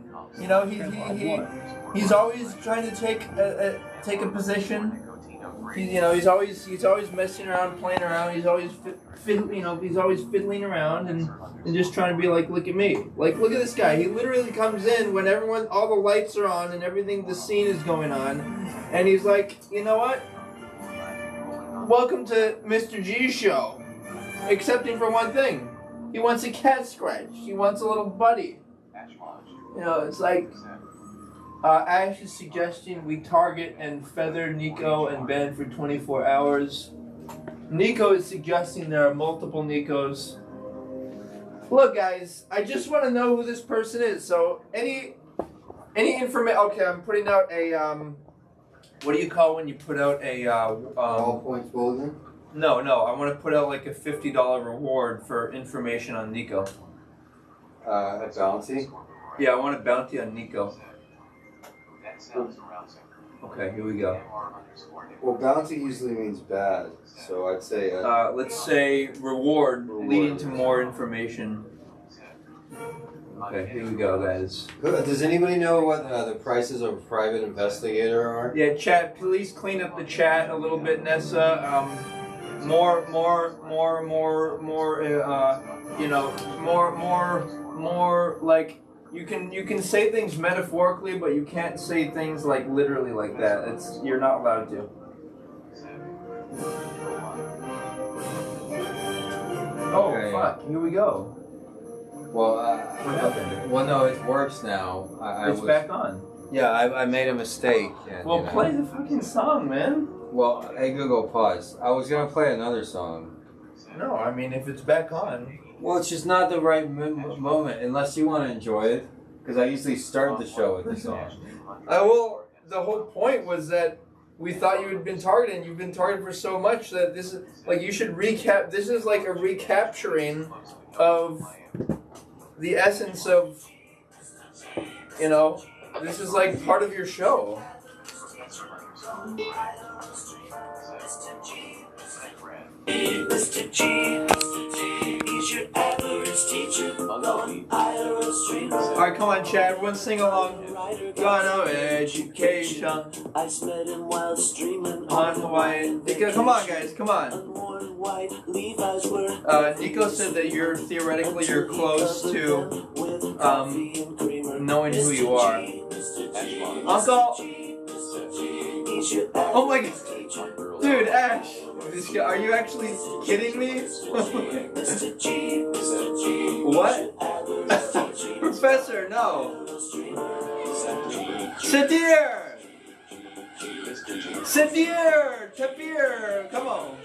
He's always trying to take a position. He's always messing around, playing around. He's always fiddling around and just trying to be like, look at me. Like, look at this guy. He literally comes in when all the lights are on and everything, the scene is going on, and he's like, you know what? Welcome to Mr. G's show. Excepting for one thing. He wants a cat scratch. He wants a little buddy. You know, it's like Ash is suggesting we target and feather Nico and Ben for 24 hours. Nico is suggesting there are multiple Nicos. Look, guys, I just want to know who this person is. So any information? Okay, I'm putting out a what do you call when you put out a All points bulletin. No, I want to put out like a $50 reward for information on Nico. A bounty. Yeah, I want a bounty on Nico. That sounds arousing. Okay, here we go. Well, bounty usually means bad, so I'd say. Let's say reward leading to more information. Okay, here we go, guys. Does anybody know what the prices of a private investigator are? Yeah, chat. Please clean up the chat a little bit, Nessa. More. You know, more. Like you can say things metaphorically, but you can't say things like literally like that. You're not allowed to. Oh Okay. fuck! Here we go. Well, What happened? well, no, it works now. It's back on. Yeah, I made a mistake. And, Well, you know. play the fucking song, man. Well, hey Google, pause. I was gonna play another song. No, I mean if it's back on. Well, it's just not the right moment, unless you want to enjoy it. Because I usually start the show with the song. Well, the whole point was that we thought you had been targeted, and you've been targeted for so much that this is like you should recap. This is like a recapturing of the essence of, you know, this is like part of your show. Mr. G, he's your average teacher on IRL street. Alright, come on, Chad. Everyone sing along. Gonzo Education I met him while streaming on Hawaii. Come on, guys. Come on. unworn white Levi's were Nico said that you're close to knowing who you are. Uncle. Oh my god. Dude, Ash. Are you actually kidding me? What? Professor, no. Sadir! Sadir! Tapir! Come on.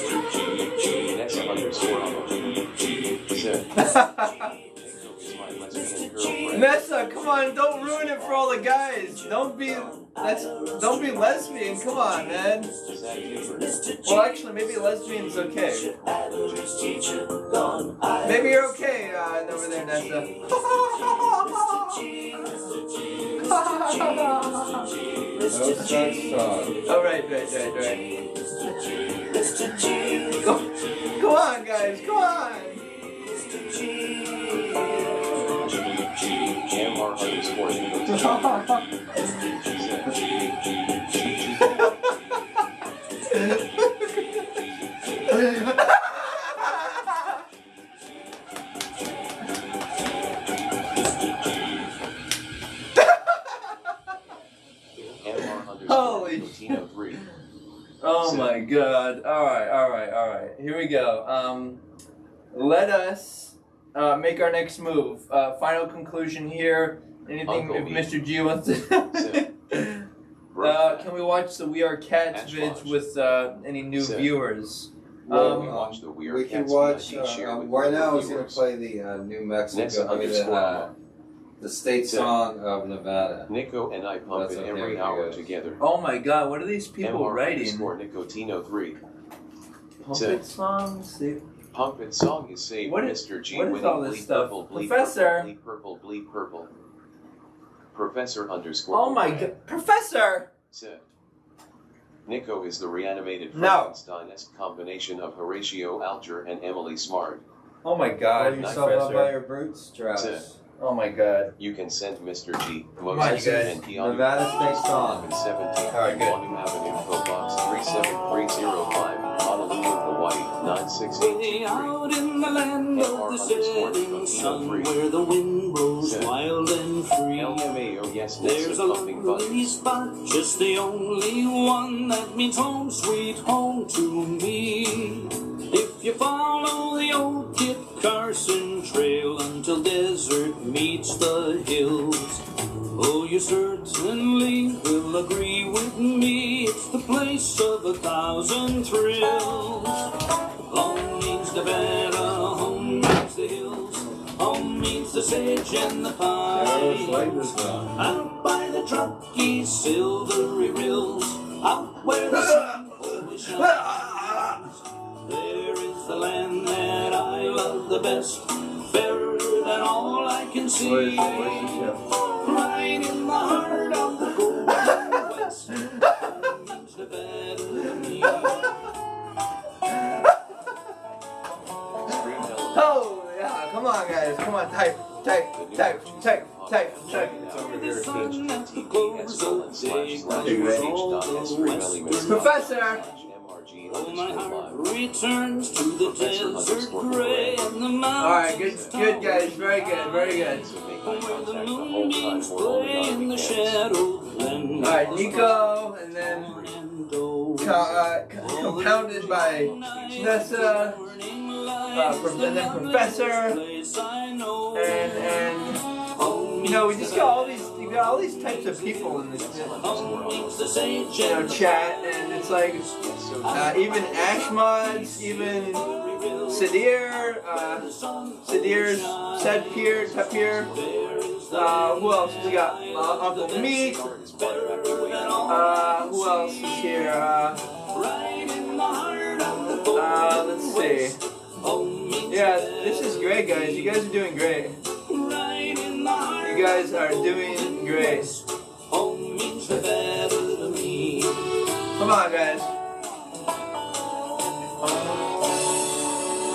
Next underscore said. Nessa, come on, don't ruin it for all the guys. Don't be lesbian, come on, man. Well, actually, maybe lesbian's okay. Maybe you're okay over there, Nessa. Oh, right. Come on, guys, come on. MR underscore Holy shit. Oh my god. Alright. Here we go. Let us make our next move. Final conclusion here. Anything Uncle if me. Mr. G wants to. Can we watch the We Are Cats Ash vids watch. with any new Sit. viewers? Well, we watch the We Are we can Cats watch. VOD share with Right now, I other was gonna viewers. play the New Next Mexico. I mean, underscore the state Sit. song of Nevada. Nico and I pump That's it okay, every here hour goes. together. Oh my god, what are these people MR writing? underscore Nicotino3. Puppet songs? Pump it song is saved. What is- Mr. G what is winning all this bleep stuff? purple, bleep Professor! purple, bleep purple. Professor underscore. Oh my god. Professor! Said. Nico is the reanimated No. Frankenstein-esque combination of Horatio Alger and Emily Smart. Oh my Pull god, yourself up by Professor. your bootstraps. Sit. Oh my god. You can send Mr. G, on, Moses, you guys. and Keanu Nevada State song. 17 Alright, good. Quantum Avenue, Pro Box 37305, Honolulu, Hawaii. Way out in the land of the setting sun, where the wind blows wild and free. There's a lonely spot, just the only one that means home, sweet home to me. If you follow the old Kit Carson trail until desert meets the hills, oh, you certainly will agree with me. It's the place of 1,000 thrills. Home means Nevada, home means the hills, home means the sage and the pine. Out by the Truckee silvery rills, out where the sun always shines. There is the land that I love the best, fairer than all I can see. Right in the heart of the golden west, home means Nevada to me. Oh, yeah, come on, guys. Come on, type. Professor! My heart returns to the desert gray and the mountains. Alright, good guys. Very good. Where the moonbeams play in the shadow. Alright, Nico, and then compounded by Nessa, and then Professor, and you know, we just got all these types of people in this chat, and it's like even Ashmods, even Sadir's Tapir. Who else? We got Uncle Meat. Who else is here? Let's see. Yeah, this is great, guys. You guys are doing great. You guys are doing great. Come on, guys.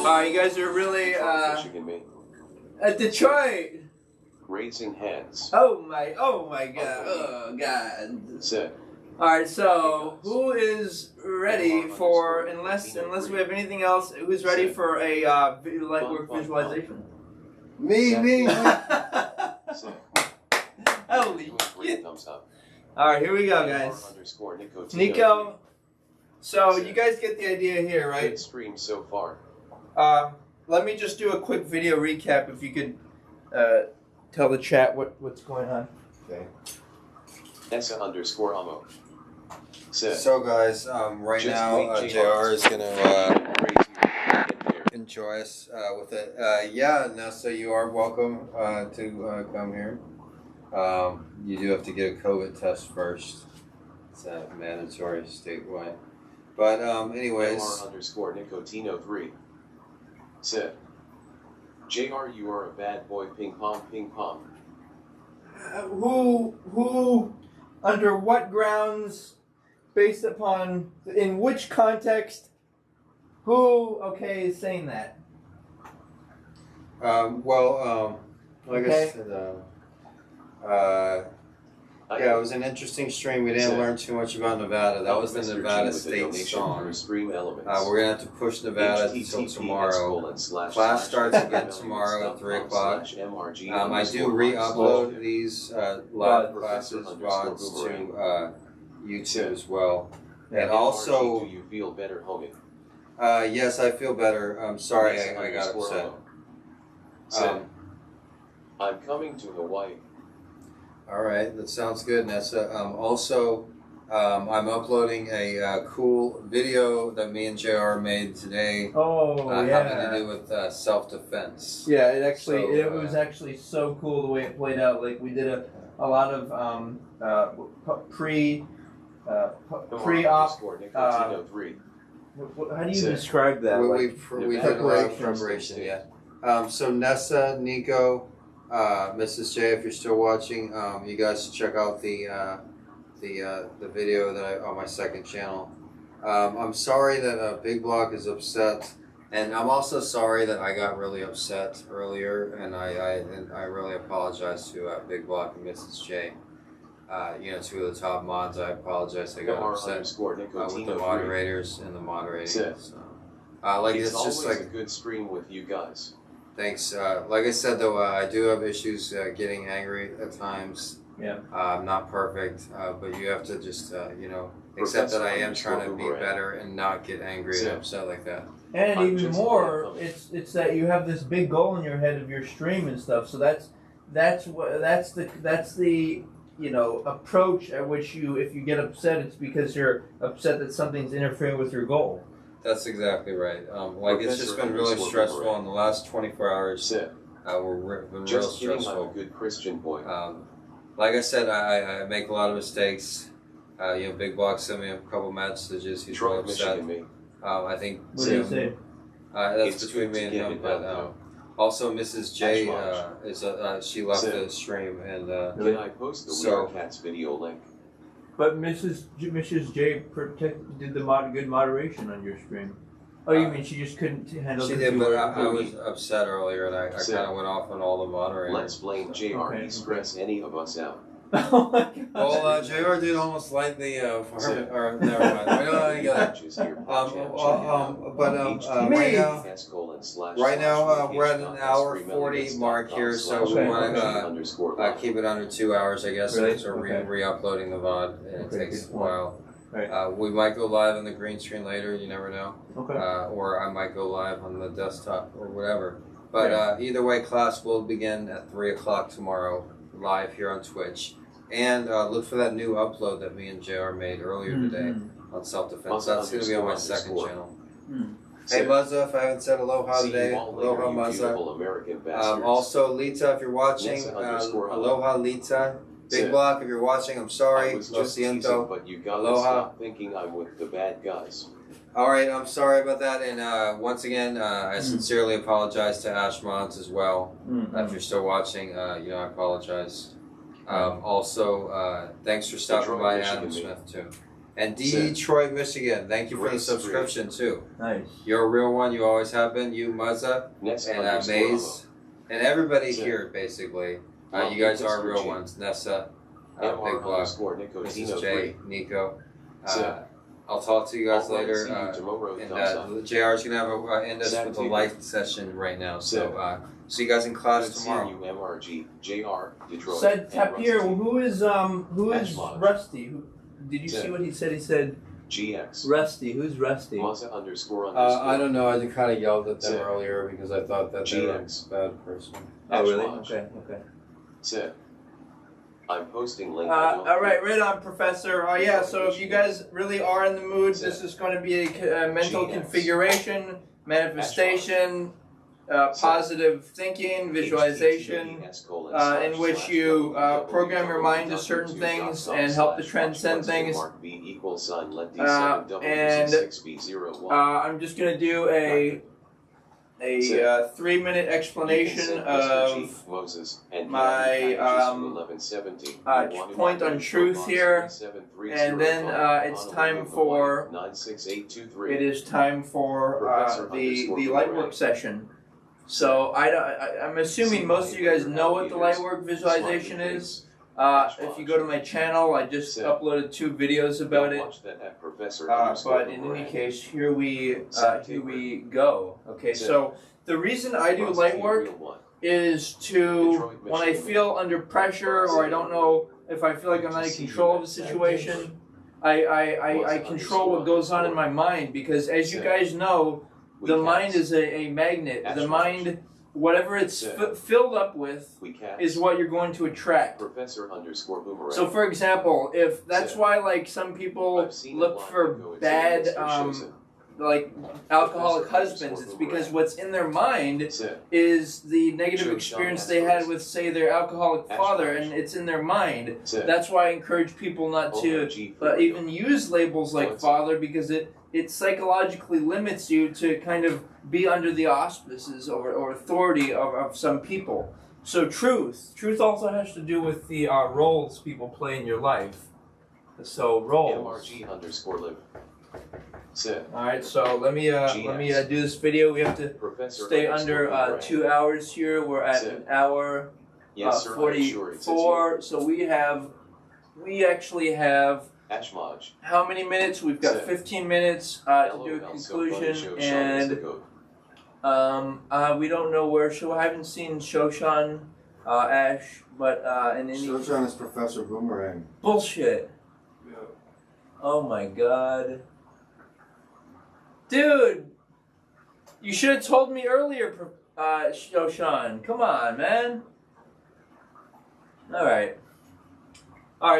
Alright, you guys are really, at Detroit. Raising hands. Oh my god. Oh god. Sit. Alright, so who is ready for, unless we have anything else, who's ready for a Lightwork visualization? Me. Holy shit. Alright, here we go, guys. Nico, so you guys get the idea here, right? Good stream so far. Let me just do a quick video recap if you could tell the chat what's going on. Okay. Nessa_Amo. So guys, right now JR is gonna enjoy us with it. Yeah, Nessa, you are welcome to come here. You do have to get a COVID test first. It's mandatory statewide. But anyways. JR_Nicotino3. Sid. JR, you are a bad boy. Ping pong. Who, under what grounds, based upon, in which context, who, is saying that? Like I said, yeah, it was an interesting stream. We didn't learn too much about Nevada. That was the Nevada State song. We're going to have to push Nevada until tomorrow. Class starts again tomorrow at 3 o'clock. I do re-upload these live classes, VODs, to YouTube as well. And also... Do you feel better, homie? Yes, I feel better. I'm sorry I got upset. I'm coming to Hawaii. All right, that sounds good, Nessa. Also, I'm uploading a cool video that me and JR made today. Having to do with self-defense. Yeah, it was actually so cool the way it played out. Like, we did a lot of pre-op. How do you describe that? We did a lot of preparation. Yeah. So Nessa, Nico. Mrs. J, if you're still watching, you guys should check out the video that on my second channel. I'm sorry that Big Block is upset, and I'm also sorry that I got really upset earlier, and I really apologize to Big Block and Mrs. J. Two of the top mods. I apologize. I got upset with the moderators and the moderators. Like it's it's just always like a good stream with you guys. thanks. Like I said though, I do have issues getting angry at times. Yeah. I'm not perfect, but you have to just you know accept that I am trying to be better and not get angry and upset like that. And I'm even just more, playing it's that you have this big goal in your head of your stream and stuff. So that's the you know approach at which you, if you get upset, it's because you're upset that something's interfering with your goal. That's exactly right. Like it's just been really stressful in the last 24 hours. Sit. Been real Just kidding, I'm a stressful. good Christian boy. Like I said, I make a lot of mistakes. You know, Big Block sent me a couple messages. He's real Detroit, upset. Michigan, me. I think What do you say? that's It's between good me to and get him. it But out, also, Mrs. J That's is she left Sit. the stream and Can I post the So- Weird Cats video link? But Mrs. J did the good moderation on your stream. Oh, you mean she just couldn't handle? she the did. two But hours? I was upset earlier, and I Sit. kind of went off on all the moderators. Let's blame JR. Okay. He stress any of us out. Oh my God. Well, JR did almost like the Sit. or never mind. We don't get that. Matches here, Right now, we're at an hour 40 mark here, so we want to keep it under 2 hours, I guess, Really? since we're Okay. re-uploading the VOD, and it Okay, takes good a point. while. Right. We might go live on the green screen later, you never know. Okay. Or I might go live on the desktop or whatever. But either way, class will begin at 3 o'clock tomorrow, live here on Twitch. And look for that new upload that me and JR made earlier today on self-defense. That's going to be on my second channel. Hey Muzza, if I haven't said aloha today, aloha Muzza. Also Lita, if you're watching, aloha Lita. Big Block, if you're watching, I'm sorry. Lo siento. But you gotta Aloha. stop thinking I'm with the bad guys. Alright, I'm sorry about that. And once again, I sincerely apologize to Ash Mods as well. If you're still watching, you know, I apologize. Also, thanks for stopping Detroit, by, Michigan, Adam me. Smith, too. And Detroit, Michigan, thank you for the Race subscription, too. Nice. You're a real one, you always have been. You, Muzza, Nessa and underscore Maze, and everybody Sit. here, basically. Well, You guys are Mr. real G. ones. Nessa, MR Big Block, underscore Nicotino Mrs. J, 3. Nico. Sit. I'll talk to you guys All right, later. see you tomorrow, And thumbs up. JR's going to have end us Sad with a to light session right now. Sit. So, see you guys in class Good seeing tomorrow. you, MRG, JR, Detroit. Said and Tapir. Rusty. Who is Ashmont. Rusty? Did you Sit. see what he said? He said GX. Rusty. Who's Rusty? Mazza underscore underscore. I don't know. I kind of yelled at them Sit. earlier because I thought that they were a GX. bad person. Oh really? Ashmont. Okay. Sit. I'm posting link. All right, right on, Professor. Yeah, so if you guys really are in the mood, this is going to be a mental GX. configuration, manifestation, positive thinking, visualization, in which you program your mind to certain things and help to transcend things. I'm just going to do a 3-minute explanation of my point on truth here, and then it's time for the lightwork session. So I'm assuming most of you guys know what the lightwork visualization is. If you go to my channel, I just uploaded 2 videos about it. But in any case, here we go. Okay, so the reason I do light work is to, when I feel under pressure or I don't know if I feel like I'm not in control of the situation, I control what goes on in my mind, because as you guys know, the mind is a magnet. The mind, whatever it's filled up with, is what you're going to attract. So, for example, if that's why, like, some people look for bad, like, alcoholic husbands, it's because what's in their mind is the negative experience they had with, say, their alcoholic father, and it's in their mind. That's why I encourage people not to even use labels like father, because it psychologically limits you to kind of be under the auspices or authority of some people. So truth also has to do with the roles people play in your life. So roles. MRG_live. All right, so let me do this video. We have to stay under 2 hours here. We're at an hour 44. So we actually have Ashmaj. How many minutes? We've got 15 minutes to do a conclusion, and we don't know where. I haven't seen Shoshan, Ash, but in any Shoshan is Professor Boomerang. bullshit. Yeah. Oh my god, dude! You should have told me earlier, Shoshan. Come on, man. All right.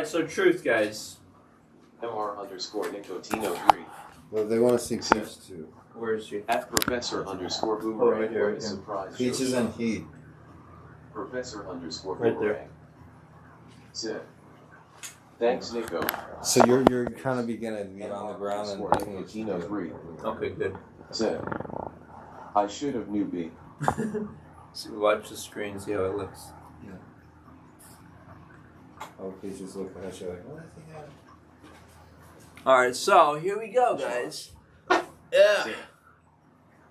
So truth, guys. MR_Nicotino3. Well, they want to see Peach too. Where is she? At Professor right _Boomerang. here, What a surprise. Peach is in heat. Professor _ Right there. Boomerang. Said. Thanks, Nico. So you're kind of beginning to be on the ground and Nicotino3. Okay, good. Said. I should have newbie. So watch the screen, see how it looks. Oh, Peach is looking at you like, what is he having? Alright, so here we go, guys. Yeah.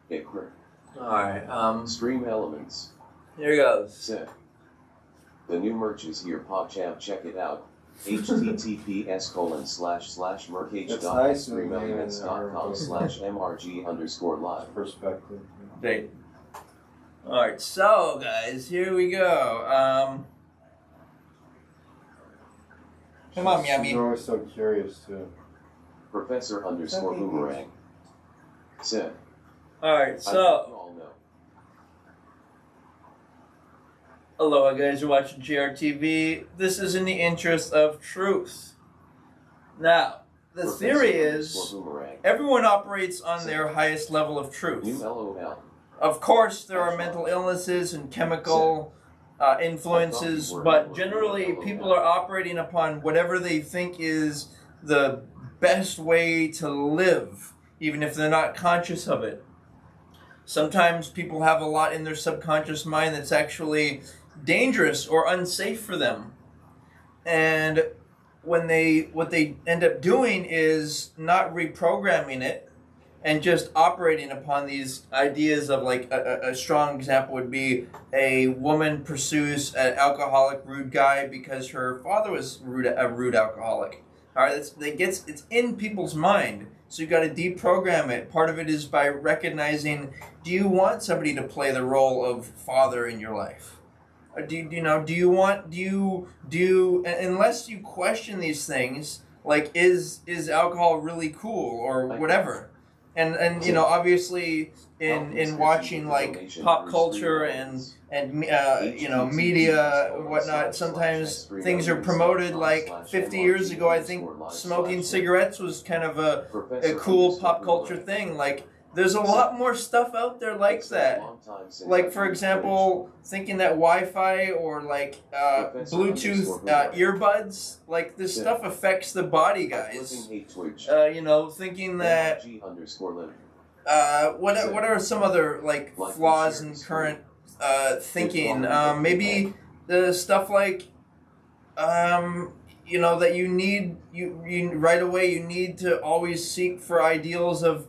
Ickler. Alright, Stream elements. here goes. Said. The new merch is here, PogChamp, check it out. https://merch.streamelements.com/mrg_live. Perspective. Date. Alright, so guys, here we go. Come on, Yummy. You're always so curious too. Professor _Boomerang. Said. Alright, I think so you all know. aloha guys, you're watching GRTV. This is in the interest of truth. Now, the Professor theory is _Boomerang. everyone operates on their highest level of truth. New LOL. Of course, there are mental illnesses and chemical influences, but generally people are operating upon whatever they think is the best way to live, even if they're not conscious of it. Sometimes people have a lot in their subconscious mind that's actually dangerous or unsafe for them. And what they end up doing is not reprogramming it and just operating upon these ideas of, like, a strong example would be a woman pursues an alcoholic, rude guy because her father was a rude alcoholic. All right, it's in people's mind. So you've got to deprogram it. Part of it is by recognizing, do you want somebody to play the role of father in your life? Or unless you question these things, like, is alcohol really cool or whatever? And you know, obviously in watching, like, pop culture and you know, media and whatnot, sometimes things are promoted. Like 50 years ago, I think smoking cigarettes was kind of a cool pop culture thing. Like, there's a lot more stuff out there like that. Like, for example, thinking that Wi-Fi or, like, Bluetooth earbuds, like, this stuff affects the body, guys. You know, thinking that what are some other, like, flaws in current thinking? Maybe the stuff like you know, that you right away you need to always seek for ideals of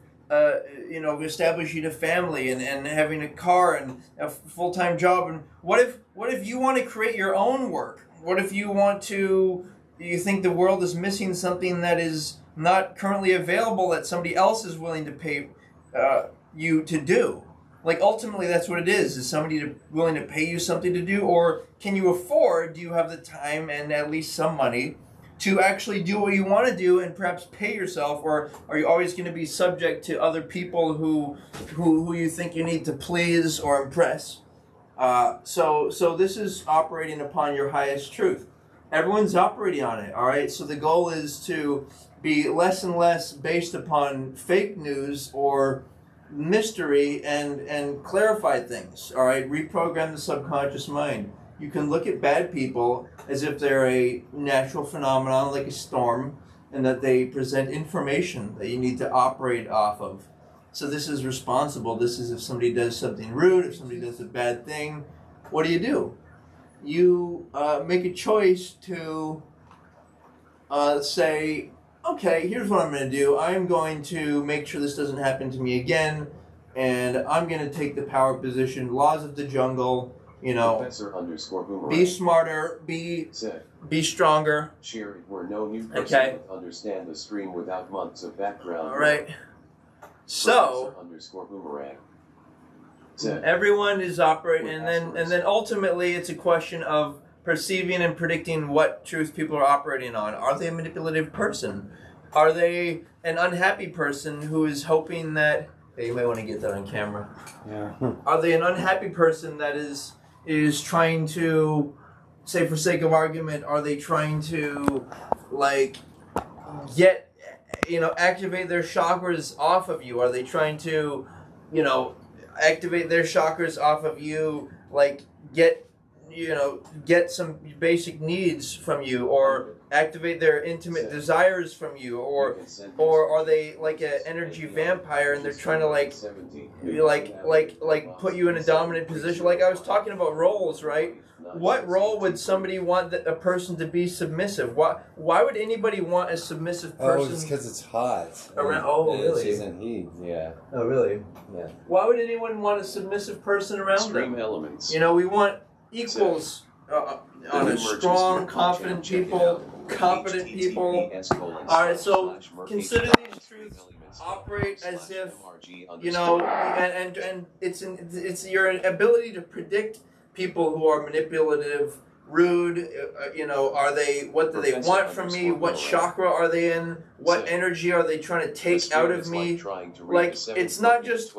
you know, establishing a family and having a car and a full-time job. And what if you want to create your own work? What if you think the world is missing something that is not currently available that somebody else is willing to pay you to do? Like, ultimately, that's what it is somebody willing to pay you something to do? Or can you afford, do you have the time and at least some money to actually do what you want to do and perhaps pay yourself? Or are you always going to be subject to other people who you think you need to please or impress? So this is operating upon your highest truth. Everyone's operating on it, all right? So the goal is to be less and less based upon fake news or mystery and clarify things, all right? Reprogram the subconscious mind. You can look at bad people as if they're a natural phenomenon like a storm, and that they present information that you need to operate off of. So this is responsible. This is if somebody does something rude, if somebody does a bad thing, what do? You make a choice to say, okay, here's what I'm going to do. I'm going to make sure this doesn't happen to me again, and I'm going to take the power position, laws of the jungle, you know, Professor underscore boomerang. be smarter, be stronger. Share it where no new person Okay. would understand the stream without months of background. All right. So Professor underscore boomerang. everyone is operating, and then ultimately it's a question of perceiving and predicting what truth people are operating on. Are they a manipulative person? Are they an unhappy person who is hoping that? Hey, you may want to get that on camera. Yeah. Are they an unhappy person that is trying to, say for sake of argument, are they trying to like get, you know, activate their chakras off of you? Are they trying to, you know, activate their chakras off of you, like get some basic needs from you, or activate their intimate desires from you, or are they like an energy vampire and they're trying to like put you in a dominant position? Like I was talking about roles, right? What role would somebody want a person to be submissive? Why would anybody want a submissive person? Oh, it's because it's hot. Around, oh, really? She's in heat. Yeah. Oh, really? Yeah. Why would anyone want a submissive person around Stream them? elements. You know, we want equals on a strong, confident people, competent people. All right, so consider these truths operate as if, you know, and it's your ability to predict people who are manipulative, rude. You know, what do they want from me? What chakra are they in? What energy are they trying to take out of me? Like it's not just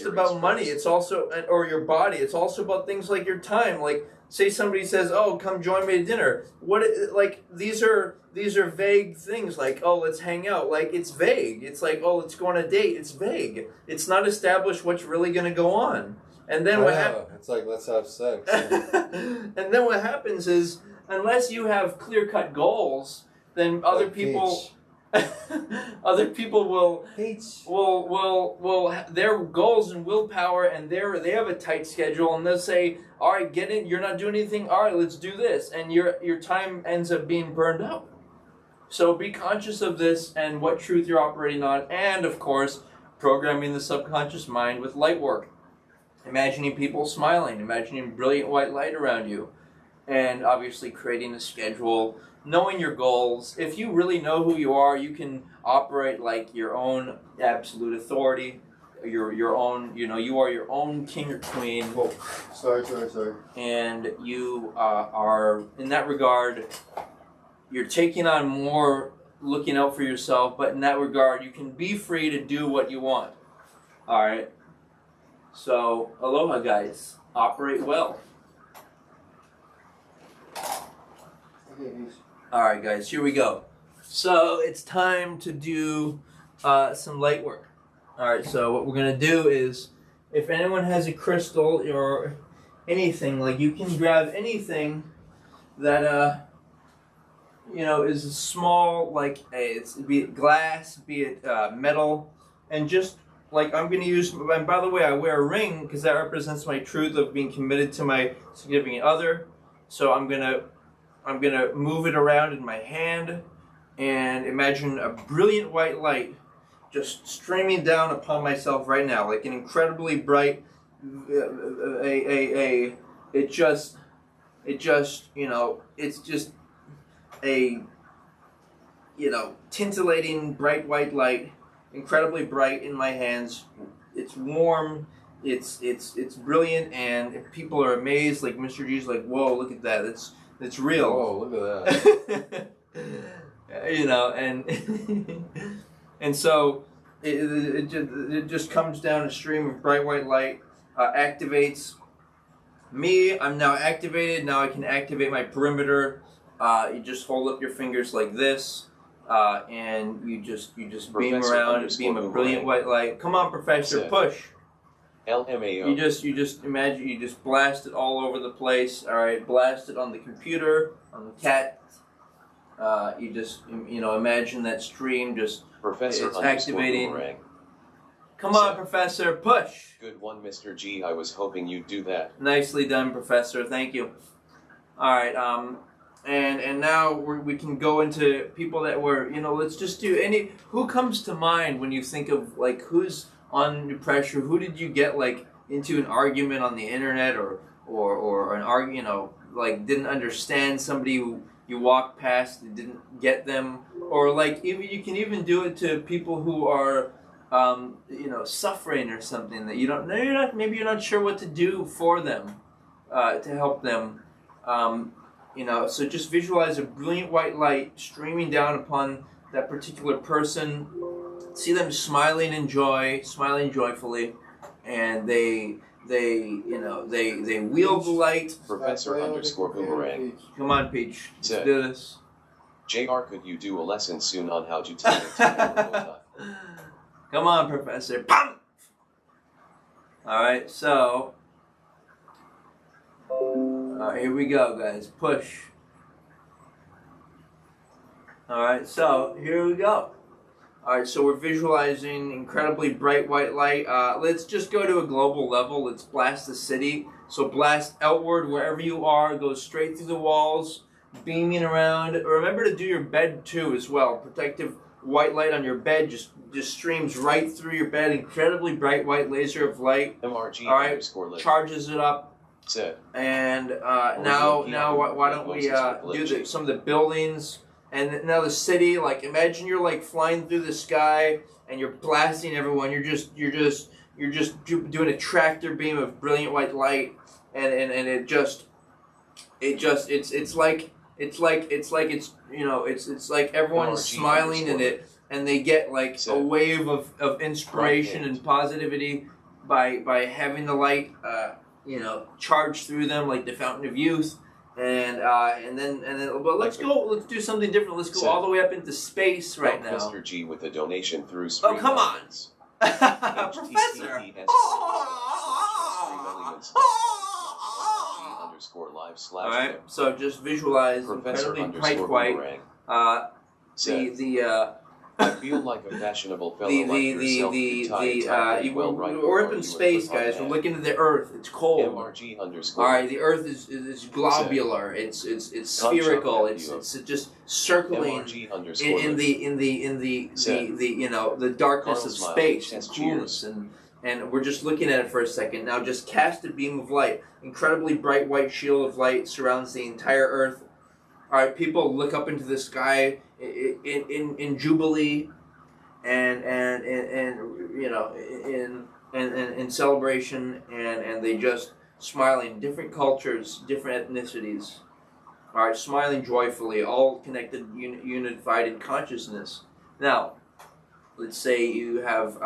about money. It's also, or your body. It's also about things like your time. Like say somebody says, "Oh, come join me to dinner." Like these are vague things. Like, "Oh, let's hang out." Like it's vague. It's like, "Oh, let's go on a date." It's vague. It's not established what's really going to go on. And then what happens? It's like, let's have sex. And then what happens is, unless you have clear-cut goals, then other people will their goals and willpower, and they have a tight schedule, and they'll say, "All right, get in. You're not doing anything. All right, let's do this," and your time ends up being burned out. So be conscious of this and what truth you're operating on, and of course, programming the subconscious mind with light work. Imagining people smiling, imagining brilliant white light around you, and obviously creating a schedule, knowing your goals. If you really know who you are, you can operate like your own absolute authority, your own, you know, you are your own king or queen. Oh, sorry. And you are, in that regard, you're taking on more looking out for yourself, but in that regard, you can be free to do what you want. All right? So, aloha guys, operate well. Alright guys, here we go. So, it's time to do some light work. Alright, so what we're going to do is, if anyone has a crystal or anything, like you can grab anything that, you know, is small, like be it glass, be it metal, and just like I'm going to use, and by the way, I wear a ring because that represents my truth of being committed to my significant other. So I'm gonna move it around in my hand and imagine a brilliant white light just streaming down upon myself right now, like an incredibly bright, it just, you know, it's just a, you know, tintillating bright white light. Incredibly bright in my hands. It's warm. It's brilliant, and people are amazed. Like Mr. G's like, "Whoa, look at that! It's real." Whoa, look at that. You know, and and so it just comes down a stream of bright white light, activates me. I'm now activated. Now I can activate my perimeter. You just hold up your fingers like this. And you just beam around, beam a brilliant white light. Come on, Professor, push. LMAO. You just imagine, you just blast it all over the place. All right, blast it on the computer, on the cat. You just, you know, imagine that stream just, Professor it's activating. Boomerang. Come on, Professor, push. Good one, Mr. G. I was hoping you'd do that. Nicely done, Professor. Thank you. All right, and now we can go into people that were, you know, let's just do who comes to mind when you think of, like, who's under pressure? Who did you get, like, into an argument on the internet or or an like didn't understand somebody who you walked past and didn't get them, or like even you can even do it to people who are suffering or something that you don't know. Maybe you're not sure what to do for them to help them. So just visualize a brilliant white light streaming down upon that particular person. See them smiling joyfully, and they wield the light. Professor underscore Boomerang. Come on, Peach. Let's Said, do this. JR, could you do a lesson soon on how to tell it to Come on, Professor. Pump! Alright, so here we go, guys. Push. Alright, so here we go. Alright, so we're visualizing incredibly bright white light. Let's just go to a global level. Let's blast the city. So blast outward wherever you are. Go straight through the walls, beaming around. Remember to do your bed too as well. Protective white light on your bed just streams right through your bed. Incredibly bright white laser of light. MRG Alright, charges it up. Said. And now why don't we do some of the buildings. And now the city, like imagine you're like flying through the sky and you're blasting everyone. You're just doing a tractor beam of brilliant white light, and it's like everyone's smiling in it, and they get like a wave of inspiration and positivity by having the light charge through them like the fountain of youth. And then but let's do something different. Let's go all the way up into space right now. Mr.G with a donation through Oh, come on. Professor. Alright, so just visualize incredibly bright white. I feel like a fashionable fellow like yourself. We're up in space, guys. We're looking at the Earth. It's cold. MRG _. Alright, the Earth is globular. It's spherical. It's just circling in the darkness of space and coolness, and we're just looking at it for a second. Now just cast a beam of light. Incredibly bright white shield of light surrounds the entire Earth. Alright, people look up into the sky in jubilee and in celebration, and they just smiling. Different cultures, different ethnicities. Alright, smiling joyfully, all connected, unified in consciousness. Now, let's say you have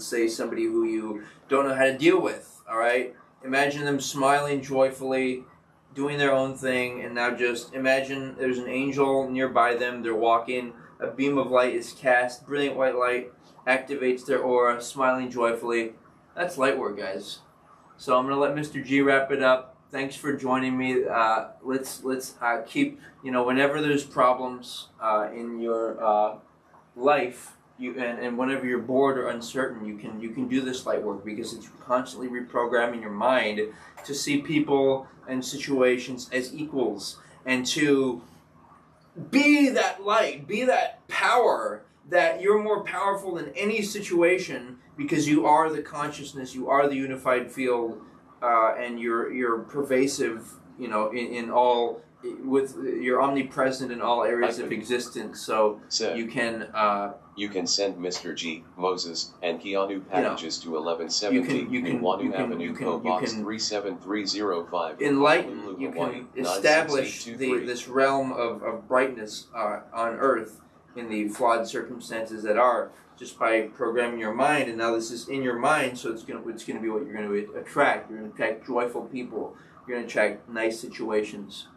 somebody who you don't know how to deal with. Alright, imagine them smiling joyfully, doing their own thing, and now just imagine there's an angel nearby them. They're walking, a beam of light is cast, brilliant white light activates their aura, smiling joyfully. That's light work, guys. So I'm gonna let Mr. G wrap it up. Thanks for joining me. Let's keep, whenever there's problems in your life, and whenever you're bored or uncertain, you can do this light work, because it's constantly reprogramming your mind to see people and situations as equals, and to be that light, be that power, that you're more powerful than any situation, because you are the consciousness, you are the unified field, and you're pervasive, in all, you're omnipresent in all areas of existence. So you can send Mr. G, Moses, and Keanu packages to 1170 Wanu Avenue, Co. Box 37305. Enlighten. You can establish this realm of brightness on Earth in the flawed circumstances that are, just by programming your mind. And now this is in your mind, so it's gonna be what you're going to attract. You're going to attract joyful people. You're going to attract nice situations.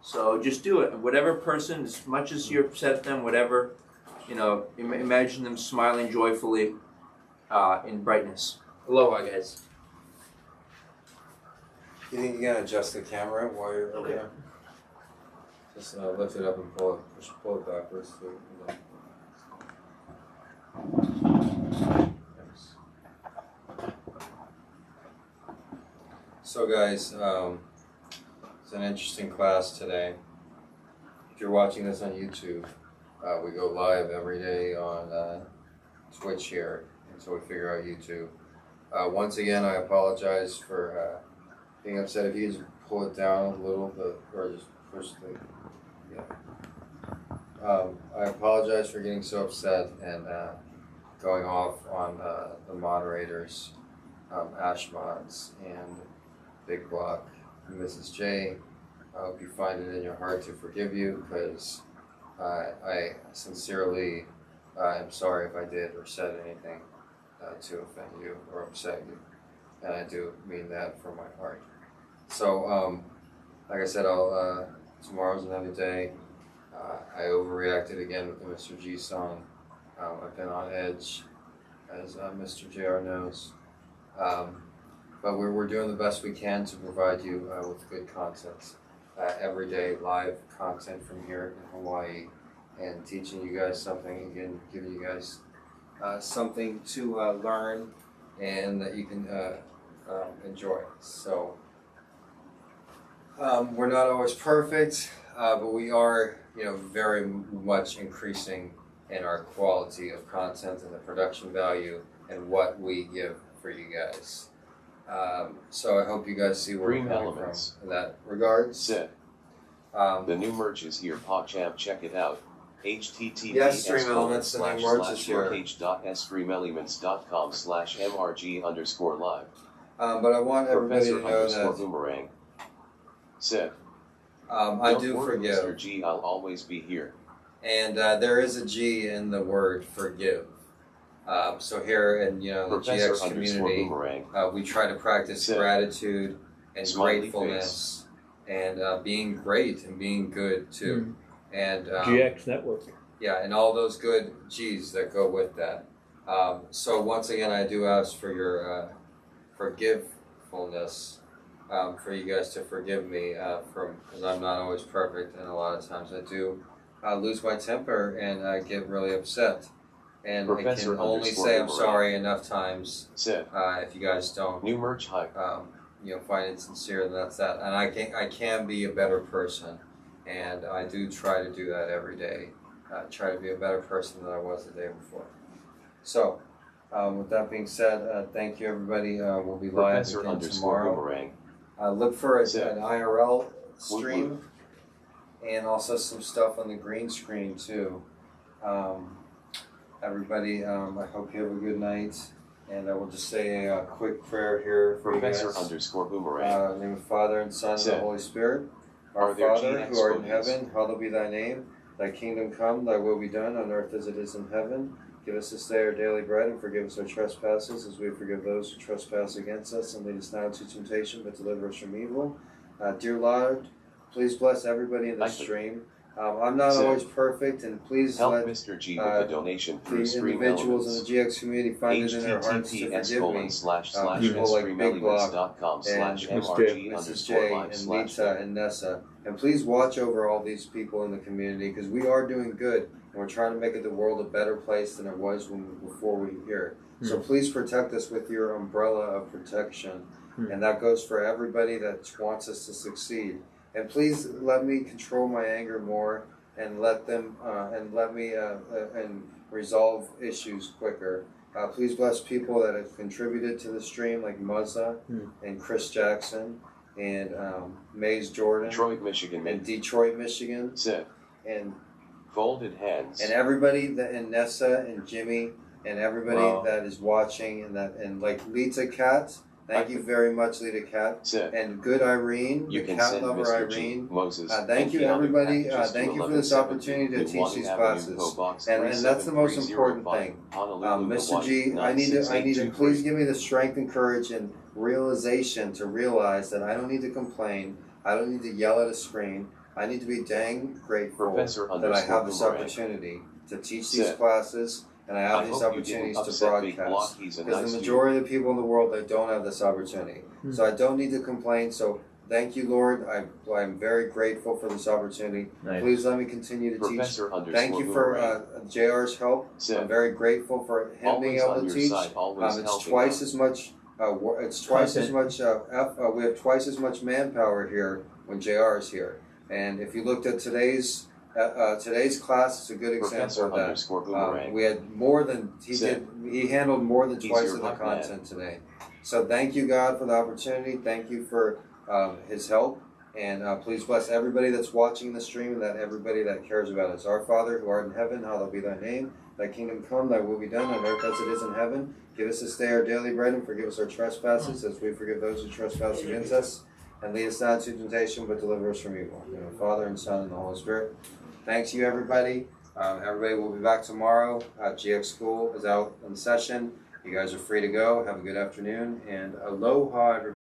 So just do it. Whatever person, as much as you're upset at them, whatever, imagine them smiling joyfully in brightness. Aloha, guys. You think you can adjust the camera while you're over there? Just lift it up and pull it backwards. Thanks. So guys, it's an interesting class today. If you're watching this on YouTube, we go live every day on Twitch here until we figure out YouTube. Once again, I apologize for being upset. If you just pull it down a little bit, or just push the, yeah. I apologize for getting so upset and going off on the moderators, Ashmods and Big Block and Mrs. J. I hope you find it in your heart to forgive you, because I sincerely am sorry if I did or said anything to offend you or upset you, and I do mean that from my heart. So, like I said, tomorrow's another day. I overreacted again with the Mr.G song. I've been on edge, as Mr. JR knows. But we're doing the best we can to provide you with good content. Everyday live content from here in Hawaii, and teaching you guys something, again, giving you guys something to learn and that you can enjoy. So, we're not always perfect, but we are, very much increasing in our quality of content and the production value and what we give for you guys. So I hope you guys see where we're coming from in that regards. Sid. The new merch is here, PogChamp, check it out. Yes, Stream Elements, the new merch is here. Streamelements.com/mrg_live. But I want everybody to know that Boomerang. Sid. I do forgive. Mr.G, I'll always be here. And there is a G in the word forgive. So here in the GX community, we try to practice gratitude and gratefulness and being great and being good too. And GX Network. Yeah, and all those good G's that go with that. So once again, I do ask for your forgivefulness, for you guys to forgive me because I'm not always perfect, and a lot of times I do lose my temper and get really upset. And Professor I can only say I'm sorry enough times. If you guys don't new merch hype. Find it sincere, then that's that. And I can be a better person, and I do try to do that every day. Try to be a better person than I was the day before. So, with that being said, thank you everybody. We'll be live again tomorrow. Look for an IRL stream, and also some stuff on the green screen too. Everybody, I hope you have a good night, and I will just say a quick prayer here for Professor you guys. _Boomerang. In the name of the Father and Son and the Holy Spirit. Our Father, who art in heaven, hallowed be thy name. Thy kingdom come, thy will be done, on earth as it is in heaven. Give us this day our daily bread, and forgive us our trespasses, as we forgive those who trespass against us. And lead us not into temptation, but deliver us from evil. Dear Lord, please bless everybody in the stream. I'm not always perfect, and please help let Mr.G with the donation through the individuals in the GX community find it in their hearts to forgive me. People like Big Block and Mrs. J and Lita and Nessa. And please watch over all these people in the community, because we are doing good, and we're trying to make the world a better place than it was before we were here. So please protect us with your umbrella of protection, and that goes for everybody that wants us to succeed. And please let me control my anger more, and let me resolve issues quicker. Please bless people that have contributed to the stream, like Muzza and Chris Jackson and Maze Jordan, Detroit, Michigan, and Detroit, Michigan, and Folded Hands, and everybody and Nessa and Jimmy and everybody that is watching, and like Lita Cat. Thank you very much, Lita Cat. And good Irene, the cat lover Irene. Thank you, everybody. Thank you for this opportunity to teach these classes. And that's the most important thing. Mr. G, I need to please give me the strength and courage and realization to realize that I don't need to complain. I don't need to yell at a screen. I need to be dang grateful that I have this opportunity to teach these classes. And I have these opportunities to broadcast, because the majority of the people in the world, they don't have this opportunity. So I don't need to complain. So thank you, Lord. I'm very grateful for this opportunity. Please let me continue to teach. Thank you for JR's help. I'm very grateful for him being able to teach. It's twice as much. We have twice as much manpower here when JR is here. And if you looked at today's class, is a good example of that. We had more than he handled more than twice of the content today. So thank you, God, for the opportunity. Thank you for His help. And please bless everybody that's watching the stream and that everybody that cares about us. Our Father, who art in heaven, hallowed be thy name. Thy kingdom come, thy will be done on earth as it is in heaven. Give us this day our daily bread and forgive us our trespasses as we forgive those who trespass against us. And lead us not into temptation, but deliver us from evil. In the name of the Father, and Son, and the Holy Spirit. Thanks you, everybody. Everybody will be back tomorrow. GX School is out in session. You guys are free to go. Have a good afternoon. And aloha, everybody.